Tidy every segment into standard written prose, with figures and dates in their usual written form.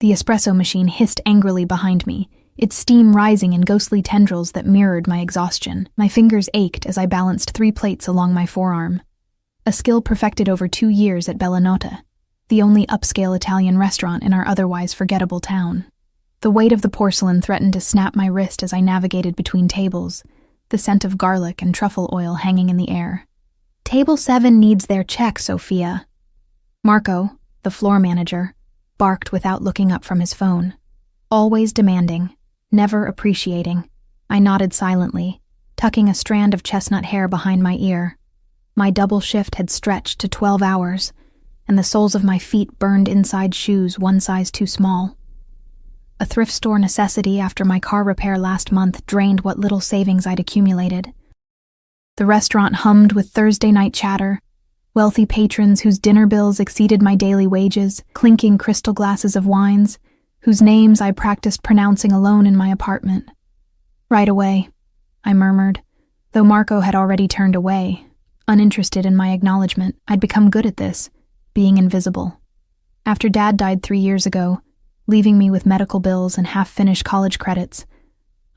The espresso machine hissed angrily behind me, its steam rising in ghostly tendrils that mirrored my exhaustion. My fingers ached as I balanced 3 plates along my forearm, a skill perfected over 2 years at Bella Nota, the only upscale Italian restaurant in our otherwise forgettable town. The weight of the porcelain threatened to snap my wrist as I navigated between tables, the scent of garlic and truffle oil hanging in the air. "Table 7 needs their check, Sophia." Marco, the floor manager, barked without looking up from his phone. Always demanding, never appreciating. I nodded silently, tucking a strand of chestnut hair behind my ear. My double shift had stretched to 12 hours, and the soles of my feet burned inside shoes 1 size too small. A thrift store necessity after my car repair last month drained what little savings I'd accumulated. The restaurant hummed with Thursday night chatter, wealthy patrons whose dinner bills exceeded my daily wages, clinking crystal glasses of wines, whose names I practiced pronouncing alone in my apartment. "Right away," I murmured, though Marco had already turned away, uninterested in my acknowledgement. I'd become good at this, being invisible. After Dad died 3 years ago, leaving me with medical bills and half-finished college credits,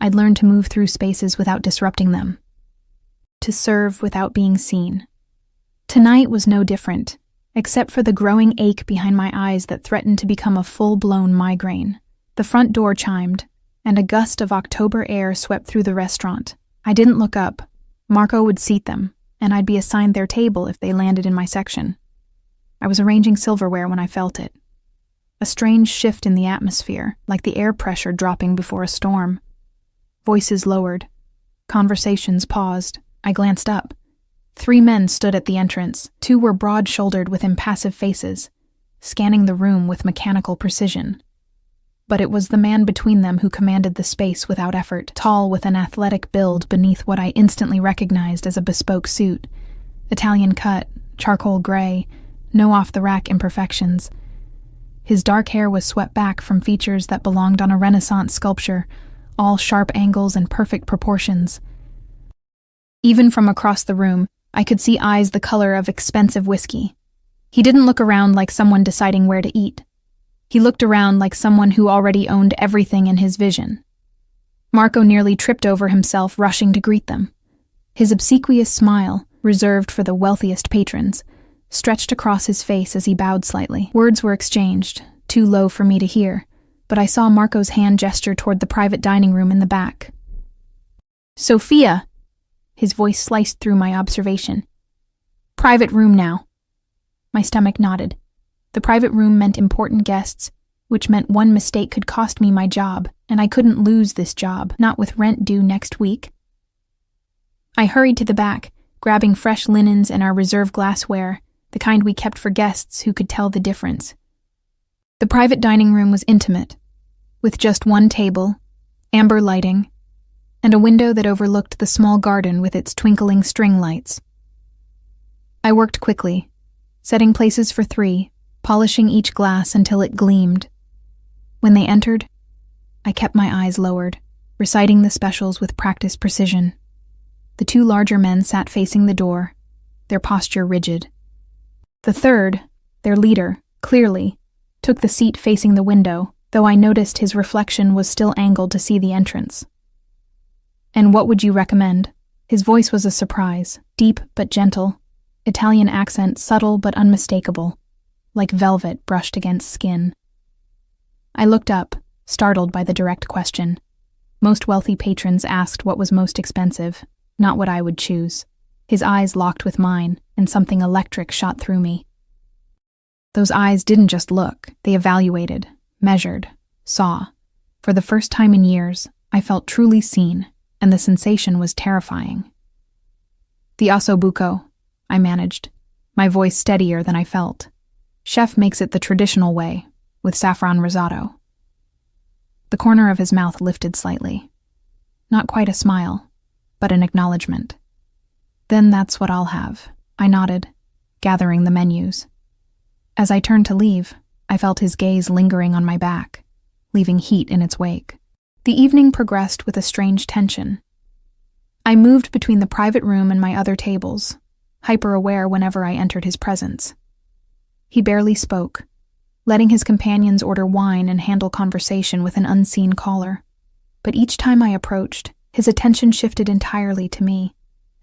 I'd learned to move through spaces without disrupting them, to serve without being seen. Tonight was no different, except for the growing ache behind my eyes that threatened to become a full-blown migraine. The front door chimed, and a gust of October air swept through the restaurant. I didn't look up. Marco would seat them, and I'd be assigned their table if they landed in my section. I was arranging silverware when I felt it. A strange shift in the atmosphere, like the air pressure dropping before a storm. Voices lowered. Conversations paused. I glanced up. 3 men stood at the entrance. 2 were broad-shouldered with impassive faces, scanning the room with mechanical precision. But it was the man between them who commanded the space without effort, tall with an athletic build beneath what I instantly recognized as a bespoke suit. Italian cut, charcoal gray, no off-the-rack imperfections. His dark hair was swept back from features that belonged on a Renaissance sculpture, all sharp angles and perfect proportions. Even from across the room, I could see eyes the color of expensive whiskey. He didn't look around like someone deciding where to eat. He looked around like someone who already owned everything in his vision. Marco nearly tripped over himself rushing to greet them. His obsequious smile, reserved for the wealthiest patrons, stretched across his face as he bowed slightly. Words were exchanged, too low for me to hear, but I saw Marco's hand gesture toward the private dining room in the back. "Sophia!" His voice sliced through my observation. "Private room now." My stomach nodded. The private room meant important guests, which meant one mistake could cost me my job, and I couldn't lose this job, not with rent due next week. I hurried to the back, grabbing fresh linens and our reserve glassware, the kind we kept for guests who could tell the difference. The private dining room was intimate, with just 1 table, amber lighting, and a window that overlooked the small garden with its twinkling string lights. I worked quickly, setting places for 3, polishing each glass until it gleamed. When they entered, I kept my eyes lowered, reciting the specials with practiced precision. The 2 larger men sat facing the door, their posture rigid. The third, their leader, clearly, took the seat facing the window, though I noticed his reflection was still angled to see the entrance. "And what would you recommend?" His voice was a surprise, deep but gentle, Italian accent subtle but unmistakable, like velvet brushed against skin. I looked up, startled by the direct question. Most wealthy patrons asked what was most expensive, not what I would choose. His eyes locked with mine, and something electric shot through me. Those eyes didn't just look, they evaluated, measured, saw. For the first time in years, I felt truly seen, and the sensation was terrifying. "The osso buco," I managed, my voice steadier than I felt. "Chef makes it the traditional way, with saffron risotto." The corner of his mouth lifted slightly. Not quite a smile, but an acknowledgement. "Then that's what I'll have," I nodded, gathering the menus. As I turned to leave, I felt his gaze lingering on my back, leaving heat in its wake. The evening progressed with a strange tension. I moved between the private room and my other tables, hyper-aware whenever I entered his presence. He barely spoke, letting his companions order wine and handle conversation with an unseen caller. But each time I approached, his attention shifted entirely to me,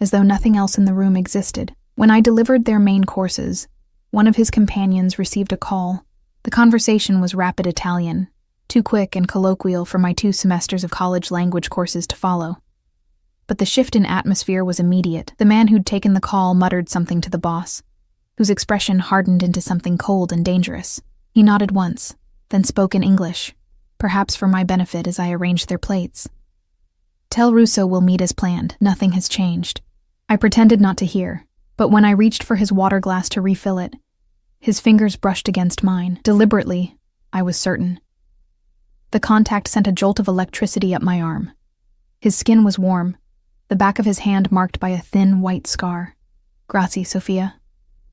as though nothing else in the room existed. When I delivered their main courses, one of his companions received a call. The conversation was rapid Italian, too quick and colloquial for my 2 semesters of college language courses to follow. But the shift in atmosphere was immediate. The man who'd taken the call muttered something to the boss, whose expression hardened into something cold and dangerous. He nodded once, then spoke in English, perhaps for my benefit as I arranged their plates. "Tell Russo we'll meet as planned. Nothing has changed." I pretended not to hear, but when I reached for his water glass to refill it, his fingers brushed against mine. Deliberately, I was certain. The contact sent a jolt of electricity up my arm. His skin was warm, the back of his hand marked by a thin white scar. "Grazie, Sophia,"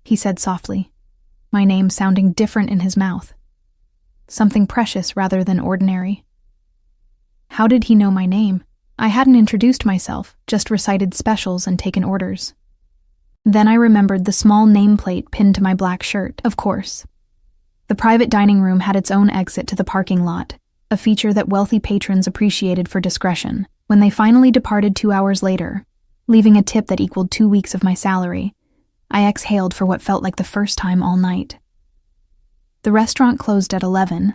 he said softly, my name sounding different in his mouth. Something precious rather than ordinary. How did he know my name? I hadn't introduced myself, just recited specials and taken orders. Then I remembered the small nameplate pinned to my black shirt, of course. The private dining room had its own exit to the parking lot, a feature that wealthy patrons appreciated for discretion. When they finally departed 2 hours later, leaving a tip that equaled 2 weeks of my salary, I exhaled for what felt like the first time all night. The restaurant closed at 11,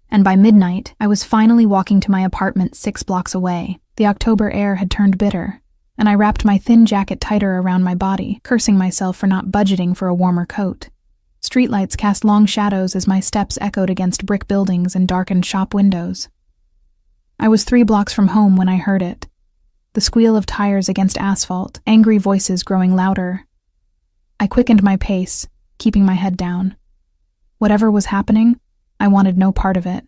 and by midnight, I was finally walking to my apartment 6 blocks away. The October air had turned bitter, and I wrapped my thin jacket tighter around my body, cursing myself for not budgeting for a warmer coat. Streetlights cast long shadows as my steps echoed against brick buildings and darkened shop windows. I was 3 blocks from home when I heard it. The squeal of tires against asphalt, angry voices growing louder. I quickened my pace, keeping my head down. Whatever was happening, I wanted no part of it.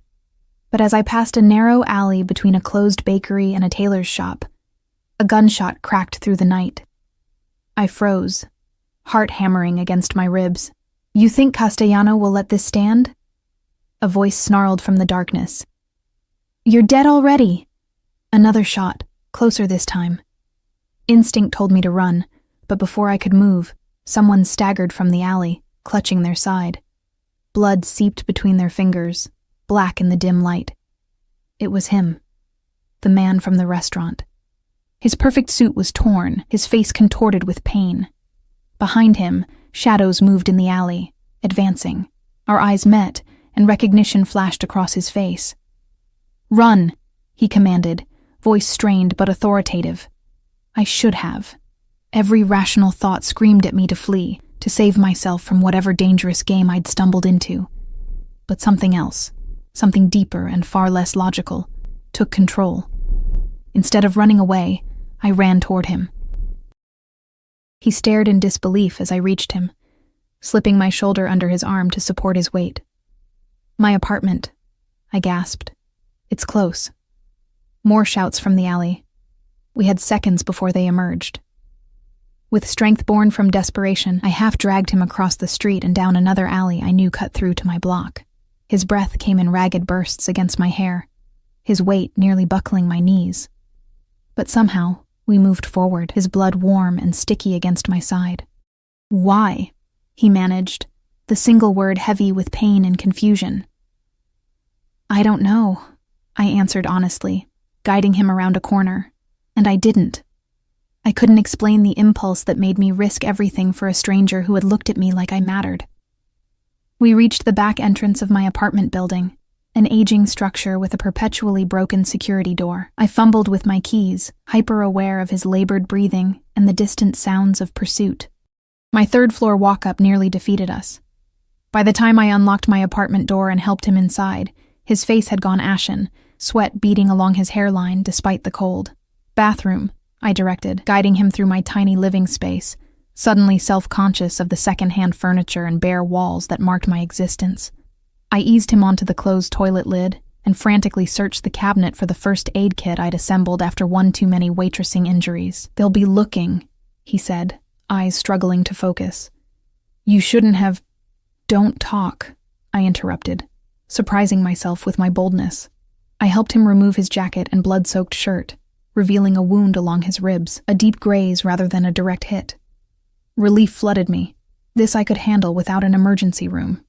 But as I passed a narrow alley between a closed bakery and a tailor's shop, a gunshot cracked through the night. I froze, heart hammering against my ribs. "You think Castellano will let this stand?" A voice snarled from the darkness. "You're dead already!" Another shot, closer this time. Instinct told me to run, but before I could move, someone staggered from the alley, clutching their side. Blood seeped between their fingers, black in the dim light. It was him, the man from the restaurant. His perfect suit was torn, his face contorted with pain. Behind him, shadows moved in the alley, advancing. Our eyes met, and recognition flashed across his face. "Run," he commanded, voice strained but authoritative. I should have. Every rational thought screamed at me to flee, to save myself from whatever dangerous game I'd stumbled into. But something else, something deeper and far less logical, took control. Instead of running away, I ran toward him. He stared in disbelief as I reached him, slipping my shoulder under his arm to support his weight. "My apartment," I gasped. "It's close." More shouts from the alley. We had seconds before they emerged. With strength born from desperation, I half-dragged him across the street and down another alley I knew cut through to my block. His breath came in ragged bursts against my hair, his weight nearly buckling my knees. But somehow, we moved forward, his blood warm and sticky against my side. "Why?" he managed, the single word heavy with pain and confusion. "I don't know," I answered honestly, guiding him around a corner. And I didn't. I couldn't explain the impulse that made me risk everything for a stranger who had looked at me like I mattered. We reached the back entrance of my apartment building, an aging structure with a perpetually broken security door. I fumbled with my keys, hyper-aware of his labored breathing and the distant sounds of pursuit. My third-floor walk-up nearly defeated us. By the time I unlocked my apartment door and helped him inside, his face had gone ashen, sweat beading along his hairline despite the cold. "Bathroom," I directed, guiding him through my tiny living space, suddenly self-conscious of the second-hand furniture and bare walls that marked my existence. I eased him onto the closed toilet lid and frantically searched the cabinet for the first aid kit I'd assembled after one too many waitressing injuries. "They'll be looking," he said, eyes struggling to focus. "You shouldn't have—" "Don't talk," I interrupted, surprising myself with my boldness. I helped him remove his jacket and blood-soaked shirt, revealing a wound along his ribs, a deep graze rather than a direct hit. Relief flooded me. This I could handle without an emergency room.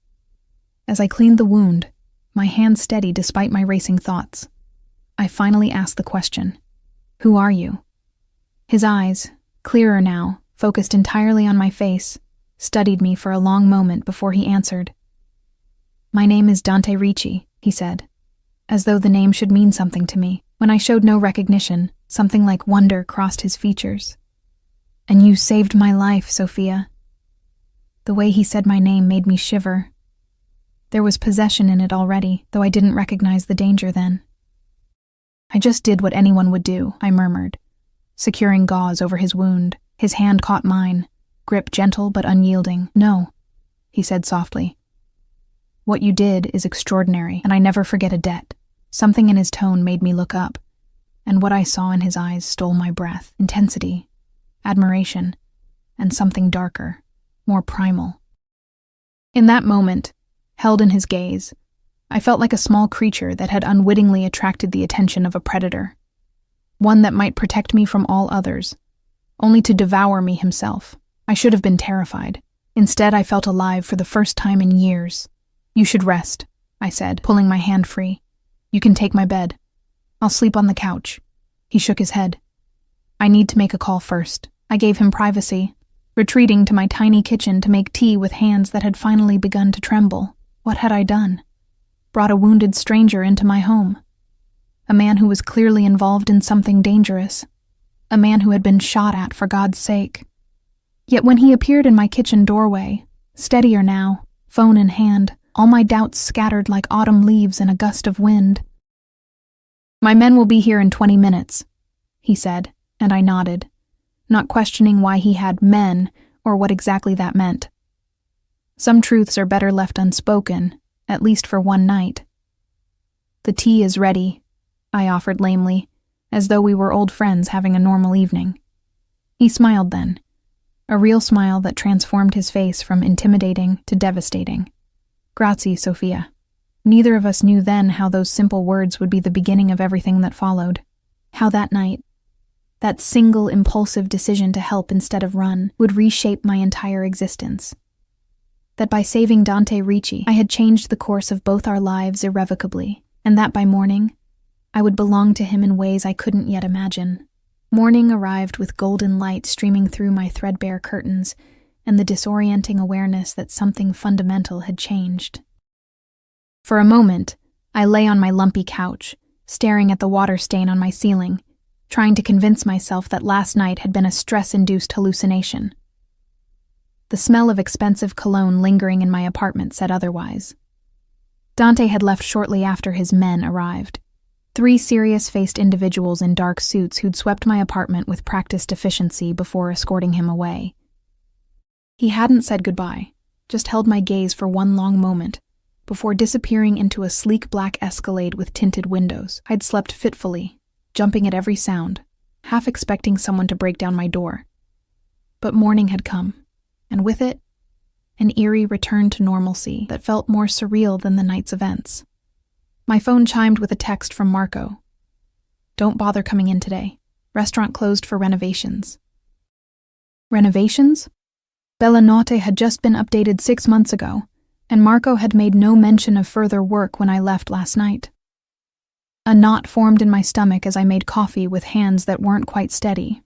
As I cleaned the wound, my hand steady despite my racing thoughts, I finally asked the question, "Who are you?" His eyes, clearer now, focused entirely on my face, studied me for a long moment before he answered. "My name is Dante Ricci," he said, as though the name should mean something to me. When I showed no recognition, something like wonder crossed his features. "And you saved my life, Sophia." The way he said my name made me shiver. There was possession in it already, though I didn't recognize the danger then. "I just did what anyone would do," I murmured, securing gauze over his wound. His hand caught mine, grip gentle but unyielding. "No," he said softly. "What you did is extraordinary, and I never forget a debt." Something in his tone made me look up, and what I saw in his eyes stole my breath. Intensity, admiration, and something darker, more primal. In that moment, held in his gaze, I felt like a small creature that had unwittingly attracted the attention of a predator, one that might protect me from all others, only to devour me himself. I should have been terrified. Instead, I felt alive for the first time in years. "You should rest," I said, pulling my hand free. "You can take my bed. I'll sleep on the couch." He shook his head. "I need to make a call first." I gave him privacy, retreating to my tiny kitchen to make tea with hands that had finally begun to tremble. What had I done? Brought a wounded stranger into my home. A man who was clearly involved in something dangerous. A man who had been shot at for God's sake. Yet when he appeared in my kitchen doorway, steadier now, phone in hand, all my doubts scattered like autumn leaves in a gust of wind. "My men will be here in 20 minutes, he said, and I nodded, not questioning why he had men or what exactly that meant. Some truths are better left unspoken, at least for one night. "The tea is ready," I offered lamely, as though we were old friends having a normal evening. He smiled then, a real smile that transformed his face from intimidating to devastating. "Grazie, Sophia." Neither of us knew then how those simple words would be the beginning of everything that followed. How that night, that single impulsive decision to help instead of run, would reshape my entire existence. That by saving Dante Ricci, I had changed the course of both our lives irrevocably, and that by morning, I would belong to him in ways I couldn't yet imagine. Morning arrived with golden light streaming through my threadbare curtains, and the disorienting awareness that something fundamental had changed. For a moment, I lay on my lumpy couch, staring at the water stain on my ceiling, trying to convince myself that last night had been a stress-induced hallucination. The smell of expensive cologne lingering in my apartment said otherwise. Dante had left shortly after his men arrived. 3 serious-faced individuals in dark suits who'd swept my apartment with practiced efficiency before escorting him away. He hadn't said goodbye, just held my gaze for one long moment, before disappearing into a sleek black Escalade with tinted windows. I'd slept fitfully, jumping at every sound, half expecting someone to break down my door. But morning had come, and with it, an eerie return to normalcy that felt more surreal than the night's events. My phone chimed with a text from Marco. "Don't bother coming in today. Restaurant closed for renovations." Renovations? Bella Notte had just been updated 6 months ago, and Marco had made no mention of further work when I left last night. A knot formed in my stomach as I made coffee with hands that weren't quite steady.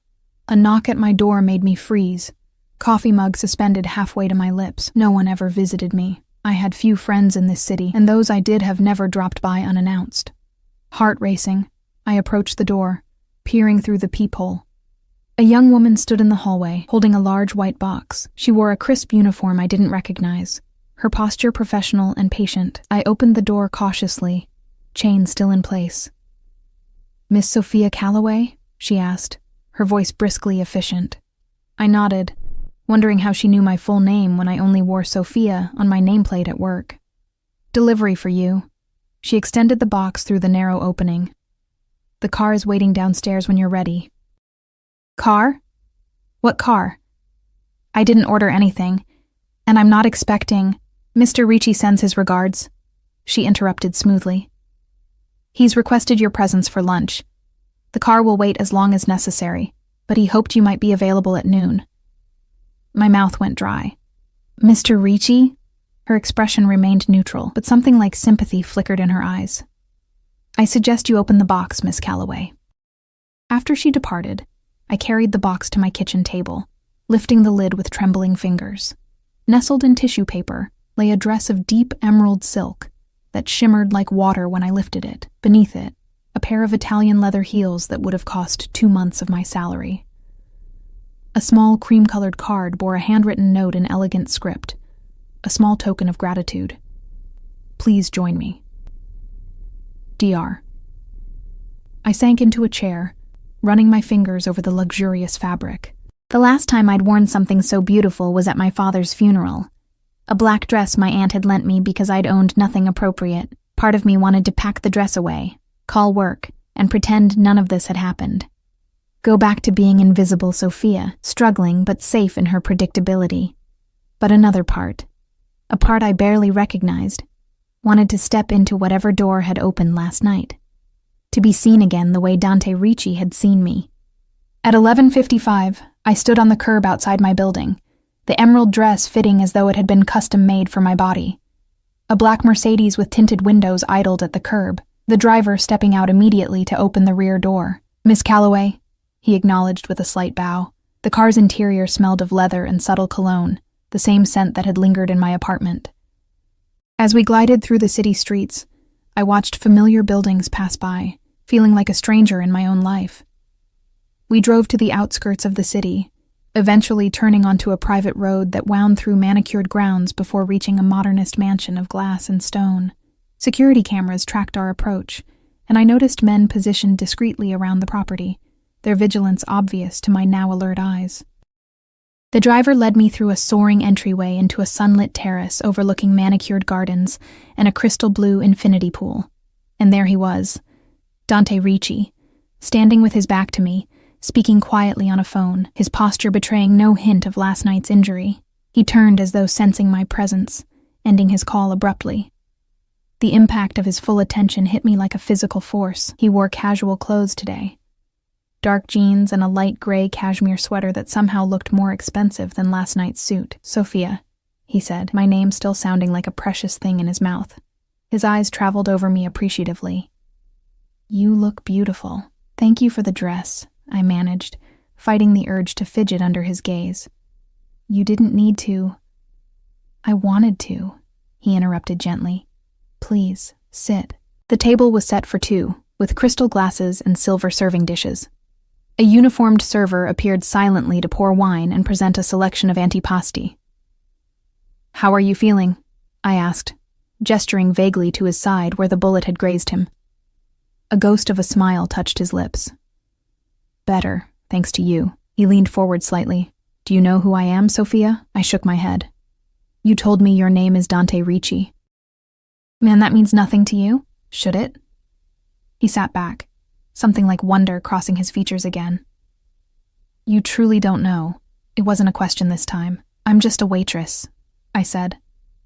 A knock at my door made me freeze, coffee mug suspended halfway to my lips. No one ever visited me. I had few friends in this city, and those I did have never dropped by unannounced. Heart racing, I approached the door, peering through the peephole. A young woman stood in the hallway, holding a large white box. She wore a crisp uniform I didn't recognize, her posture professional and patient. I opened the door cautiously, chain still in place. "Miss Sophia Calloway?" she asked, her voice briskly efficient. I nodded, wondering how she knew my full name when I only wore Sophia on my nameplate at work. "Delivery for you." She extended the box through the narrow opening. "The car is waiting downstairs when you're ready." "Car? What car?" "I didn't order anything, and I'm not expecting—" "Mr. Ricci sends his regards," she interrupted smoothly. "He's requested your presence for lunch. The car will wait as long as necessary, but he hoped you might be available at noon." My mouth went dry. "Mr. Ricci?" Her expression remained neutral, but something like sympathy flickered in her eyes. "I suggest you open the box, Miss Calloway." After she departed, I carried the box to my kitchen table, lifting the lid with trembling fingers. Nestled in tissue paper lay a dress of deep emerald silk that shimmered like water when I lifted it. Beneath it, a pair of Italian leather heels that would have cost 2 months of my salary. A small cream-colored card bore a handwritten note in elegant script, a small token of gratitude. "Please join me. Dr." I sank into a chair, running my fingers over the luxurious fabric. The last time I'd worn something so beautiful was at my father's funeral. A black dress my aunt had lent me because I'd owned nothing appropriate. Part of me wanted to pack the dress away, call work, and pretend none of this had happened. Go back to being invisible Sophia, struggling but safe in her predictability. But another part, a part I barely recognized, wanted to step into whatever door had opened last night. To be seen again the way Dante Ricci had seen me. At 11:55, I stood on the curb outside my building, the emerald dress fitting as though it had been custom-made for my body. A black Mercedes with tinted windows idled at the curb, the driver stepping out immediately to open the rear door. "Miss Calloway," he acknowledged with a slight bow. The car's interior smelled of leather and subtle cologne, the same scent that had lingered in my apartment. As we glided through the city streets, I watched familiar buildings pass by, feeling like a stranger in my own life. We drove to the outskirts of the city, eventually turning onto a private road that wound through manicured grounds before reaching a modernist mansion of glass and stone. Security cameras tracked our approach, and I noticed men positioned discreetly around the property, their vigilance obvious to my now alert eyes. The driver led me through a soaring entryway into a sunlit terrace overlooking manicured gardens and a crystal blue infinity pool. And there he was, Dante Ricci, standing with his back to me, speaking quietly on a phone, his posture betraying no hint of last night's injury. He turned as though sensing my presence, ending his call abruptly. The impact of his full attention hit me like a physical force. He wore casual clothes today. Dark jeans and a light gray cashmere sweater that somehow looked more expensive than last night's suit. "Sophia," he said, my name still sounding like a precious thing in his mouth. His eyes traveled over me appreciatively. "You look beautiful. Thank you for the dress," I managed, fighting the urge to fidget under his gaze. "You didn't need to." "I wanted to," he interrupted gently. "Please, sit." The table was set for 2, with crystal glasses and silver serving dishes. A uniformed server appeared silently to pour wine and present a selection of antipasti. "How are you feeling?" I asked, gesturing vaguely to his side where the bullet had grazed him. A ghost of a smile touched his lips. "Better, thanks to you." He leaned forward slightly. "Do you know who I am, Sophia?" I shook my head. "You told me your name is Dante Ricci." "Man, that means nothing to you? Should it?" He sat back, something like wonder crossing his features again. "You truly don't know." It wasn't a question this time. "I'm just a waitress," I said,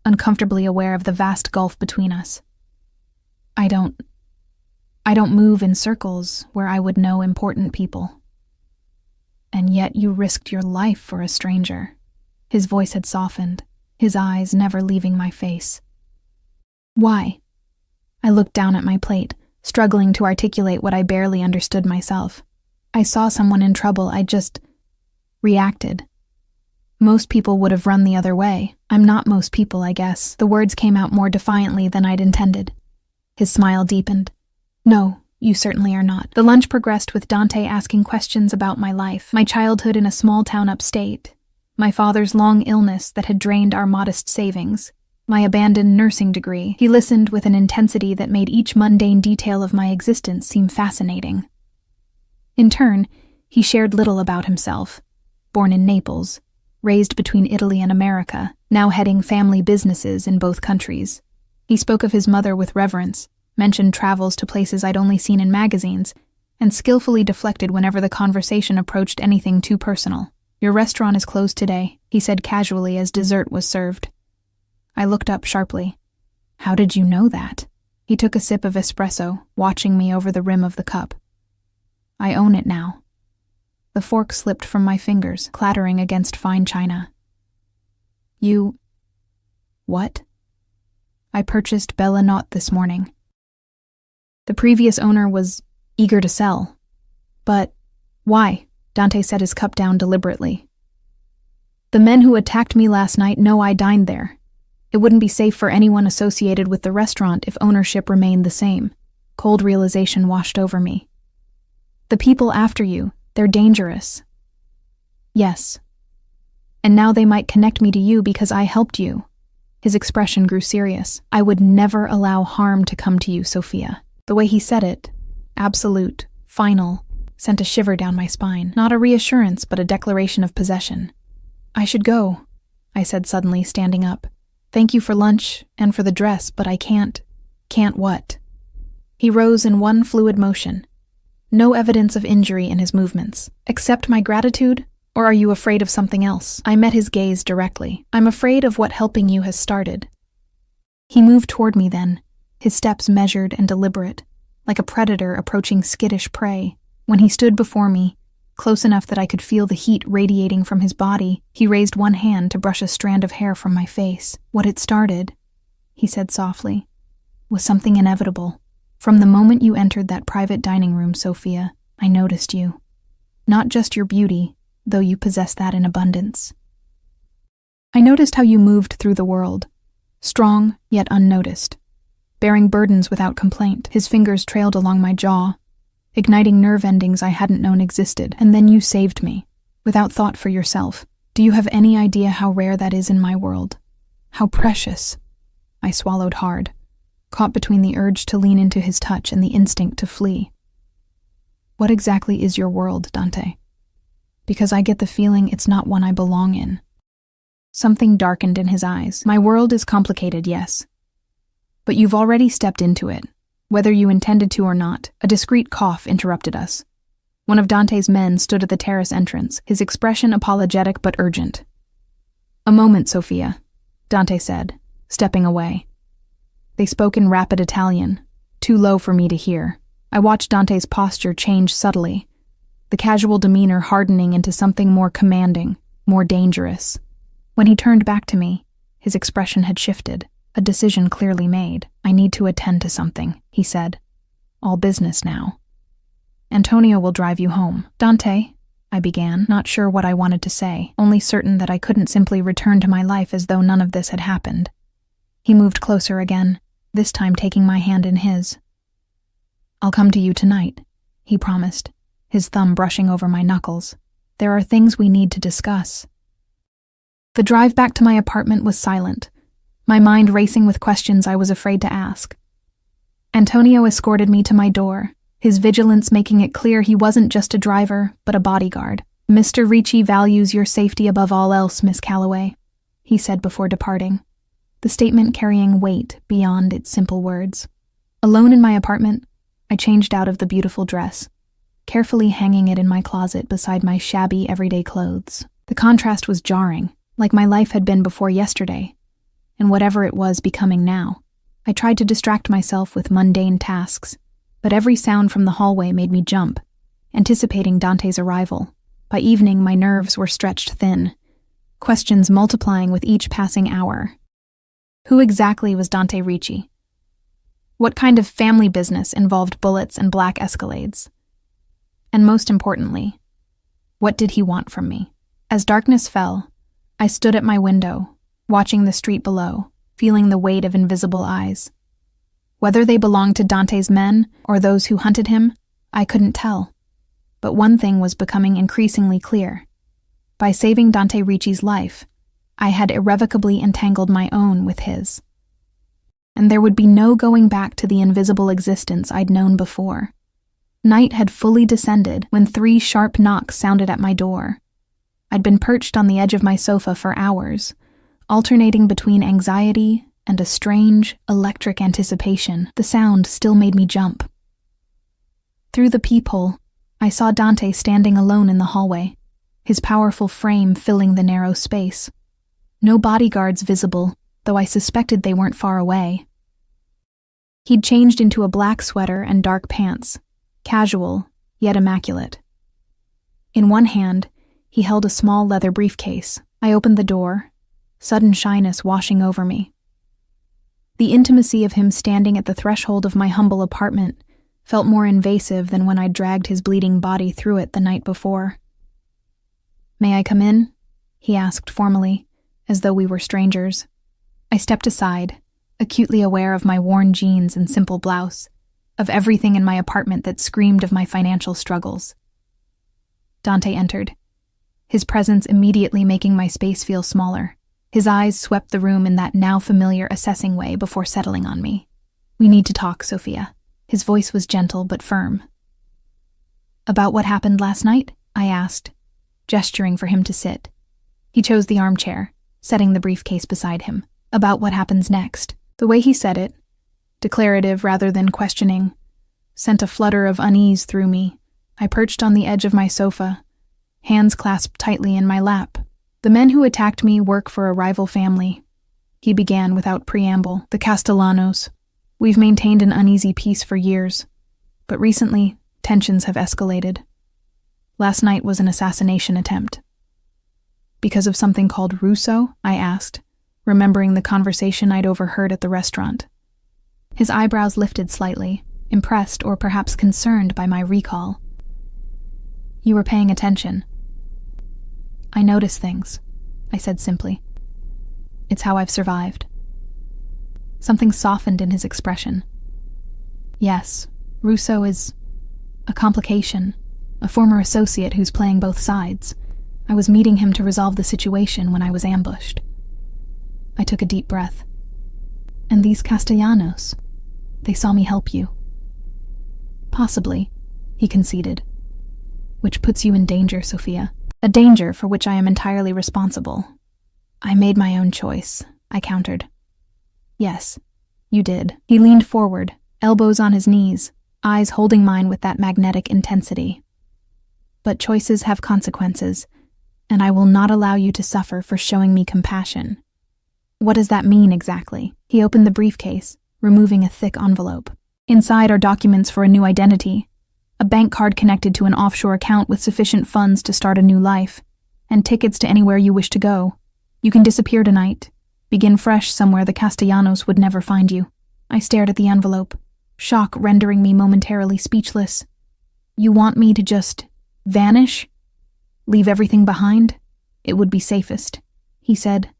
uncomfortably aware of the vast gulf between us. I don't move in circles where I would know important people." "And yet you risked your life for a stranger." His voice had softened, his eyes never leaving my face. "Why?" I looked down at my plate, struggling to articulate what I barely understood myself. I saw someone in trouble, I just reacted. Most people would have run the other way. I'm not most people, I guess. The words came out more defiantly than I'd intended. His smile deepened. "No, you certainly are not." The lunch progressed with Dante asking questions about my life, my childhood in a small town upstate, my father's long illness that had drained our modest savings, my abandoned nursing degree. He listened with an intensity that made each mundane detail of my existence seem fascinating. In turn, he shared little about himself. Born in Naples, raised between Italy and America, now heading family businesses in both countries. He spoke of his mother with reverence, mentioned travels to places I'd only seen in magazines, and skillfully deflected whenever the conversation approached anything too personal. "Your restaurant is closed today," he said casually as dessert was served. I looked up sharply. "How did you know that?" He took a sip of espresso, watching me over the rim of the cup. "I own it now." The fork slipped from my fingers, clattering against fine china. "You..." "What?" I purchased Bella Not this morning. The previous owner was eager to sell. But why? Dante set his cup down deliberately. The men who attacked me last night know I dined there. It wouldn't be safe for anyone associated with the restaurant if ownership remained the same. Cold realization washed over me. The people after you, they're dangerous. Yes. And now they might connect me to you because I helped you. His expression grew serious. I would never allow harm to come to you, Sophia. The way he said it, absolute, final, sent a shiver down my spine. Not a reassurance, but a declaration of possession. I should go, I said suddenly, standing up. Thank you for lunch and for the dress, but I can't. Can't what? He rose in one fluid motion. No evidence of injury in his movements. Accept my gratitude, or are you afraid of something else? I met his gaze directly. I'm afraid of what helping you has started. He moved toward me then, his steps measured and deliberate, like a predator approaching skittish prey. When he stood before me, close enough that I could feel the heat radiating from his body, he raised one hand to brush a strand of hair from my face. What it started, he said softly, was something inevitable. From the moment you entered that private dining room, Sophia, I noticed you. Not just your beauty, though you possess that in abundance. I noticed how you moved through the world, strong yet unnoticed, bearing burdens without complaint. His fingers trailed along my jaw, igniting nerve endings I hadn't known existed. And then you saved me, without thought for yourself. Do you have any idea how rare that is in my world? How precious? I swallowed hard, caught between the urge to lean into his touch and the instinct to flee. What exactly is your world, Dante? Because I get the feeling it's not one I belong in. Something darkened in his eyes. My world is complicated, yes. But you've already stepped into it, whether you intended to or not. A discreet cough interrupted us. One of Dante's men stood at the terrace entrance, his expression apologetic but urgent. A moment, Sophia, Dante said, stepping away. They spoke in rapid Italian, too low for me to hear. I watched Dante's posture change subtly, the casual demeanor hardening into something more commanding, more dangerous. When he turned back to me, his expression had shifted, a decision clearly made. I need to attend to something, he said. All business now. Antonio will drive you home. Dante, I began, not sure what I wanted to say, only certain that I couldn't simply return to my life as though none of this had happened. He moved closer again, this time taking my hand in his. I'll come to you tonight, he promised, his thumb brushing over my knuckles. There are things we need to discuss. The drive back to my apartment was silent, my mind racing with questions I was afraid to ask. Antonio escorted me to my door, his vigilance making it clear he wasn't just a driver, but a bodyguard. Mr. Ricci values your safety above all else, Miss Calloway, he said before departing, the statement carrying weight beyond its simple words. Alone in my apartment, I changed out of the beautiful dress, carefully hanging it in my closet beside my shabby everyday clothes. The contrast was jarring, like my life had been before yesterday, and whatever it was becoming now. I tried to distract myself with mundane tasks, but every sound from the hallway made me jump, anticipating Dante's arrival. By evening, my nerves were stretched thin, questions multiplying with each passing hour. Who exactly was Dante Ricci? What kind of family business involved bullets and black Escalades? And most importantly, what did he want from me? As darkness fell, I stood at my window, watching the street below, feeling the weight of invisible eyes. Whether they belonged to Dante's men or those who hunted him, I couldn't tell. But one thing was becoming increasingly clear. By saving Dante Ricci's life, I had irrevocably entangled my own with his. And there would be no going back to the invisible existence I'd known before. Night had fully descended when 3 sharp knocks sounded at my door. I'd been perched on the edge of my sofa for hours, alternating between anxiety and a strange, electric anticipation. The sound still made me jump. Through the peephole, I saw Dante standing alone in the hallway, his powerful frame filling the narrow space. No bodyguards visible, though I suspected they weren't far away. He'd changed into a black sweater and dark pants, casual, yet immaculate. In one hand, he held a small leather briefcase. I opened the door, sudden shyness washing over me. The intimacy of him standing at the threshold of my humble apartment felt more invasive than when I dragged his bleeding body through it the night before. "May I come in?" he asked formally, as though we were strangers. I stepped aside, acutely aware of my worn jeans and simple blouse, of everything in my apartment that screamed of my financial struggles. Dante entered, his presence immediately making my space feel smaller. His eyes swept the room in that now familiar assessing way before settling on me. "We need to talk, Sophia." His voice was gentle but firm. "About what happened last night?" I asked, gesturing for him to sit. He chose the armchair, setting the briefcase beside him. "About what happens next." The way he said it, declarative rather than questioning, sent a flutter of unease through me. I perched on the edge of my sofa, hands clasped tightly in my lap. "The men who attacked me work for a rival family," he began without preamble. "The Castellanos. We've maintained an uneasy peace for years, but recently, tensions have escalated. Last night was an assassination attempt." "Because of something called Russo?" I asked, remembering the conversation I'd overheard at the restaurant. His eyebrows lifted slightly, impressed or perhaps concerned by my recall. "You were paying attention." "I notice things," I said simply. "It's how I've survived." Something softened in his expression. "Yes, Russo is a complication, a former associate who's playing both sides. I was meeting him to resolve the situation when I was ambushed." I took a deep breath. "And these Castellanos, they saw me help you." "Possibly," he conceded. "Which puts you in danger, Sophia. A danger for which I am entirely responsible." "I made my own choice," I countered. "Yes, you did." He leaned forward, elbows on his knees, eyes holding mine with that magnetic intensity. "But choices have consequences, and I will not allow you to suffer for showing me compassion." "What does that mean exactly?" He opened the briefcase, removing a thick envelope. "Inside are documents for a new identity, a bank card connected to an offshore account with sufficient funds to start a new life, and tickets to anywhere you wish to go. You can disappear tonight, begin fresh somewhere the Castellanos would never find you." I stared at the envelope, shock rendering me momentarily speechless. "You want me to just vanish? Leave everything behind? It would be safest," he said,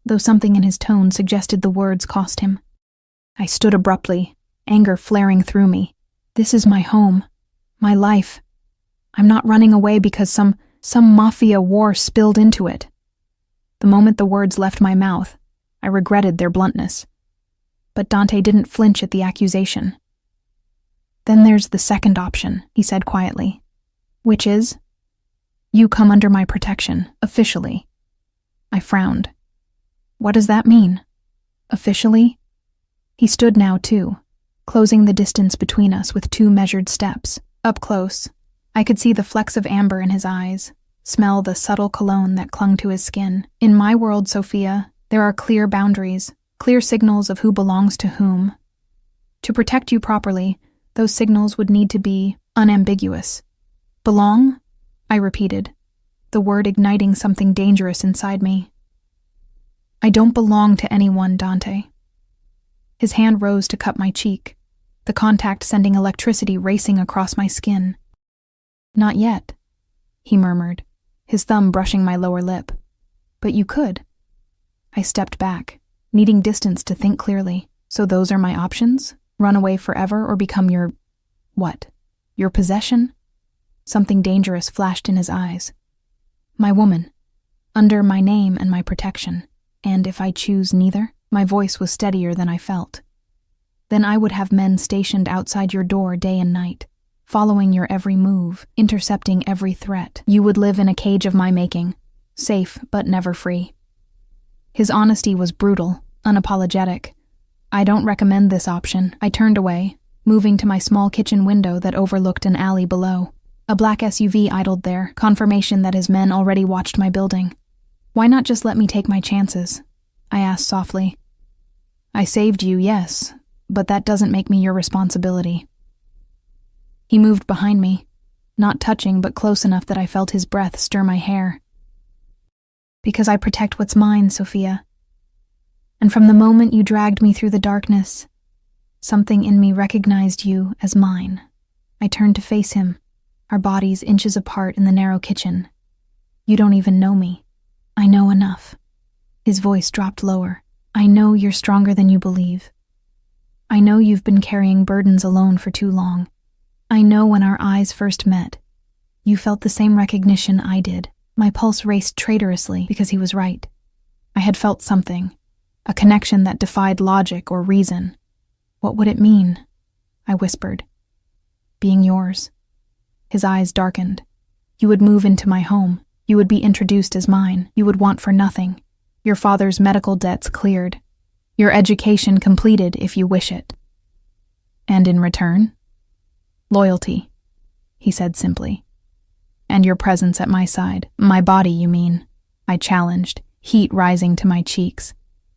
though something in his tone suggested the words cost him. I stood abruptly, anger flaring through me. "This is my home, my life. I'm not running away because some Mafia war spilled into it." The moment the words left my mouth, I regretted their bluntness. But Dante didn't flinch at the accusation. "Then there's the second option," he said quietly. "Which is? You come under my protection, officially." I frowned. "What does that mean? Officially?" He stood now, too, closing the distance between us with 2 measured steps. Up close, I could see the flecks of amber in his eyes, smell the subtle cologne that clung to his skin. In my world, Sophia, there are clear boundaries, clear signals of who belongs to whom. To protect you properly, those signals would need to be unambiguous. "Belong?" I repeated, the word igniting something dangerous inside me. "I don't belong to anyone, Dante." His hand rose to cup my cheek, the contact sending electricity racing across my skin. "Not yet," he murmured, his thumb brushing my lower lip. "But you could." I stepped back, needing distance to think clearly. "So those are my options? Run away forever or become your... what? Your possession?" Something dangerous flashed in his eyes. "My woman, under my name and my protection. And if I choose neither?" My voice was steadier than I felt. "Then I would have men stationed outside your door day and night, following your every move, intercepting every threat. You would live in a cage of my making, safe but never free." His honesty was brutal, unapologetic. "I don't recommend this option." I turned away, moving to my small kitchen window that overlooked an alley below. A black SUV idled there, confirmation that his men already watched my building. "Why not just let me take my chances?" I asked softly. "I saved you, yes, but that doesn't make me your responsibility." He moved behind me, not touching but close enough that I felt his breath stir my hair. "Because I protect what's mine, Sophia. And from the moment you dragged me through the darkness, something in me recognized you as mine. I turned to face him, our bodies inches apart in the narrow kitchen. You don't even know me. I know enough. His voice dropped lower. I know you're stronger than you believe. I know you've been carrying burdens alone for too long. I know when our eyes first met, you felt the same recognition I did. My pulse raced traitorously because he was right. I had felt something, a connection that defied logic or reason. What would it mean? I whispered. Being yours. His eyes darkened. You would move into my home. You would be introduced as mine. You would want for nothing. Your father's medical debts cleared. Your education completed if you wish it. And in return? Loyalty, he said simply. And your presence at my side. My body, you mean? I challenged, heat rising to my cheeks.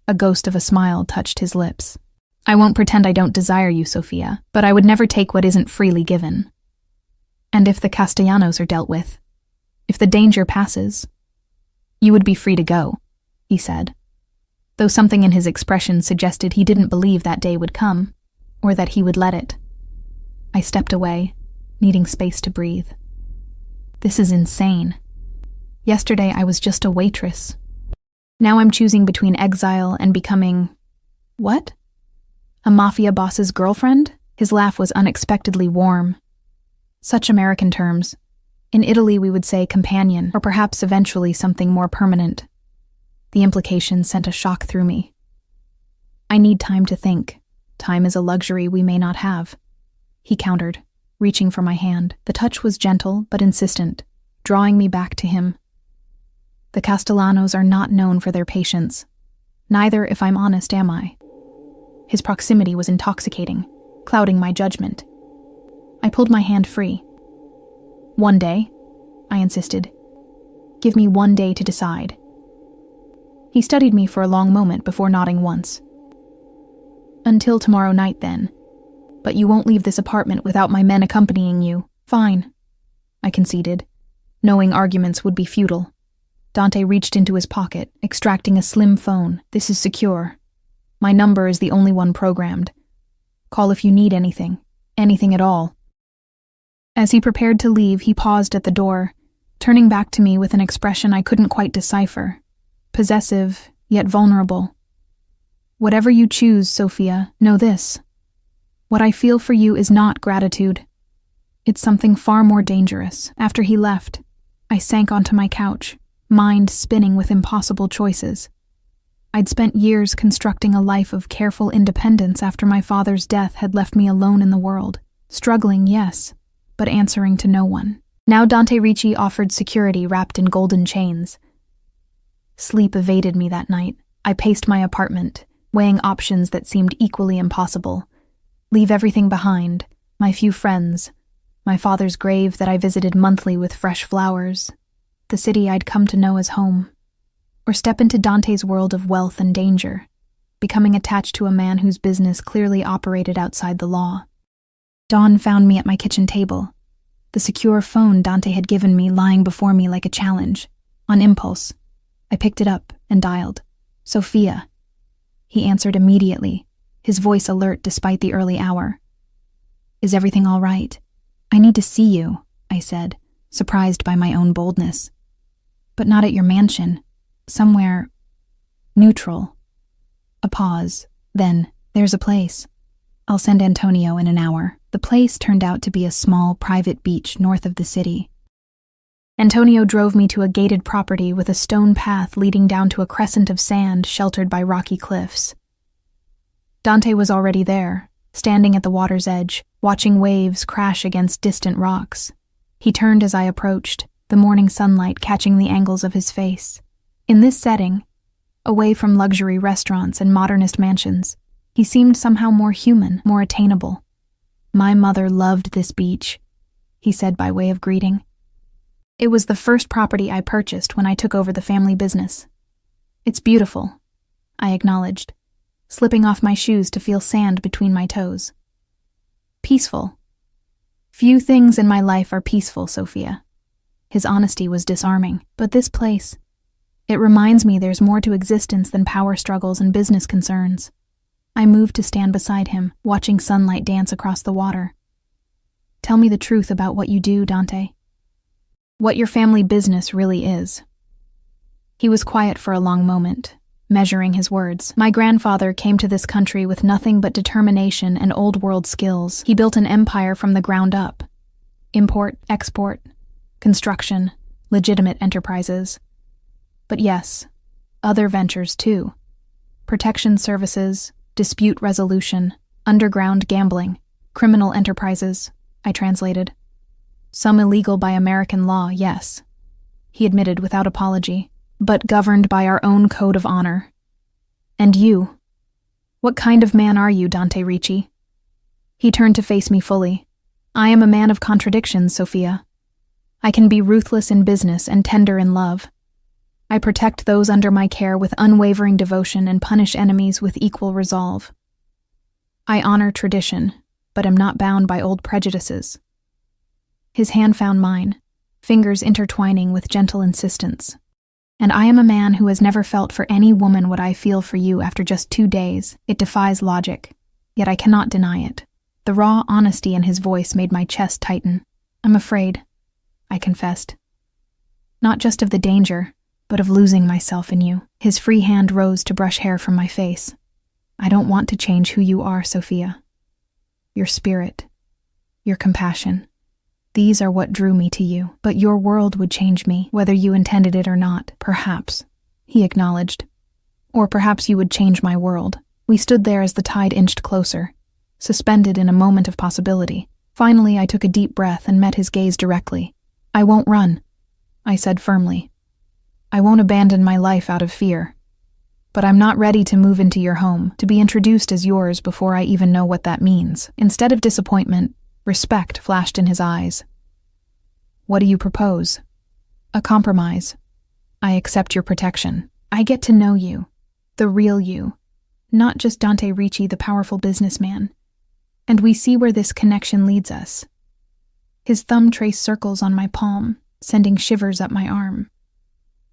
A ghost of a smile touched his lips. I won't pretend I don't desire you, Sophia, but I would never take what isn't freely given. And if the Castellanos are dealt with, if the danger passes, you would be free to go, he said, though something in his expression suggested he didn't believe that day would come, or that he would let it. I stepped away, needing space to breathe. This is insane. Yesterday I was just a waitress. Now I'm choosing between exile and becoming... what? A mafia boss's girlfriend? His laugh was unexpectedly warm. Such American terms. In Italy we would say companion, or perhaps eventually something more permanent. The implication sent a shock through me. I need time to think. Time is a luxury we may not have. He countered, reaching for my hand. The touch was gentle but insistent, drawing me back to him. The Castellanos are not known for their patience. Neither, if I'm honest, am I. His proximity was intoxicating, clouding my judgment. I pulled my hand free. One day, I insisted. Give me one day to decide. He studied me for a long moment before nodding once. Until tomorrow night, then. But you won't leave this apartment without my men accompanying you. Fine, I conceded, knowing arguments would be futile. Dante reached into his pocket, extracting a slim phone. This is secure. My number is the only one programmed. Call if you need anything at all. As he prepared to leave, he paused at the door, turning back to me with an expression I couldn't quite decipher. Possessive, yet vulnerable. Whatever you choose, Sophia, know this. What I feel for you is not gratitude. It's something far more dangerous. After he left, I sank onto my couch, mind spinning with impossible choices. I'd spent years constructing a life of careful independence after my father's death had left me alone in the world. Struggling, yes, but answering to no one. Now Dante Ricci offered security wrapped in golden chains. Sleep evaded me that night. I paced my apartment, weighing options that seemed equally impossible. Leave everything behind, my few friends, my father's grave that I visited monthly with fresh flowers, the city I'd come to know as home. Or step into Dante's world of wealth and danger, becoming attached to a man whose business clearly operated outside the law. Dawn found me at my kitchen table, the secure phone Dante had given me lying before me like a challenge. On impulse, I picked it up and dialed. Sophia. He answered immediately, his voice alert despite the early hour. Is everything all right? I need to see you, I said, surprised by my own boldness. But not at your mansion. Somewhere neutral. A pause. Then, there's a place. I'll send Antonio in an hour. The place turned out to be a small, private beach north of the city. Antonio drove me to a gated property with a stone path leading down to a crescent of sand sheltered by rocky cliffs. Dante was already there, standing at the water's edge, watching waves crash against distant rocks. He turned as I approached, the morning sunlight catching the angles of his face. In this setting, away from luxury restaurants and modernist mansions, he seemed somehow more human, more attainable. My mother loved this beach, he said by way of greeting. It was the first property I purchased when I took over the family business. It's beautiful, I acknowledged, slipping off my shoes to feel sand between my toes. Peaceful. Few things in my life are peaceful, Sophia. His honesty was disarming, but this place, It reminds me there's more to existence than power struggles and business concerns. I moved to stand beside him, watching sunlight dance across the water. Tell me the truth about what you do, Dante. What your family business really is. He was quiet for a long moment, measuring his words. My grandfather came to this country with nothing but determination and old-world skills. He built an empire from the ground up. Import, export, construction, legitimate enterprises. But yes, other ventures too. Protection services, dispute resolution, underground gambling, criminal enterprises, I translated. Some illegal by American law, yes, he admitted without apology, but governed by our own code of honor. And you? What kind of man are you, Dante Ricci? He turned to face me fully. I am a man of contradictions, Sophia. I can be ruthless in business and tender in love. I protect those under my care with unwavering devotion and punish enemies with equal resolve. I honor tradition, but am not bound by old prejudices. His hand found mine, fingers intertwining with gentle insistence. And I am a man who has never felt for any woman what I feel for you after just 2 days. It defies logic, yet I cannot deny it. The raw honesty in his voice made my chest tighten. I'm afraid, I confessed. Not just of the danger, but of losing myself in you. His free hand rose to brush hair from my face. I don't want to change who you are, Sophia. Your spirit, your compassion. These are what drew me to you, but your world would change me, whether you intended it or not, perhaps, he acknowledged. Or perhaps you would change my world. We stood there as the tide inched closer, suspended in a moment of possibility. Finally, I took a deep breath and met his gaze directly. I won't run, I said firmly. I won't abandon my life out of fear. But I'm not ready to move into your home, to be introduced as yours before I even know what that means. Instead of disappointment, respect flashed in his eyes. What do you propose? A compromise. I accept your protection. I get to know you, the real you, not just Dante Ricci, the powerful businessman. And we see where this connection leads us. His thumb traced circles on my palm, sending shivers up my arm.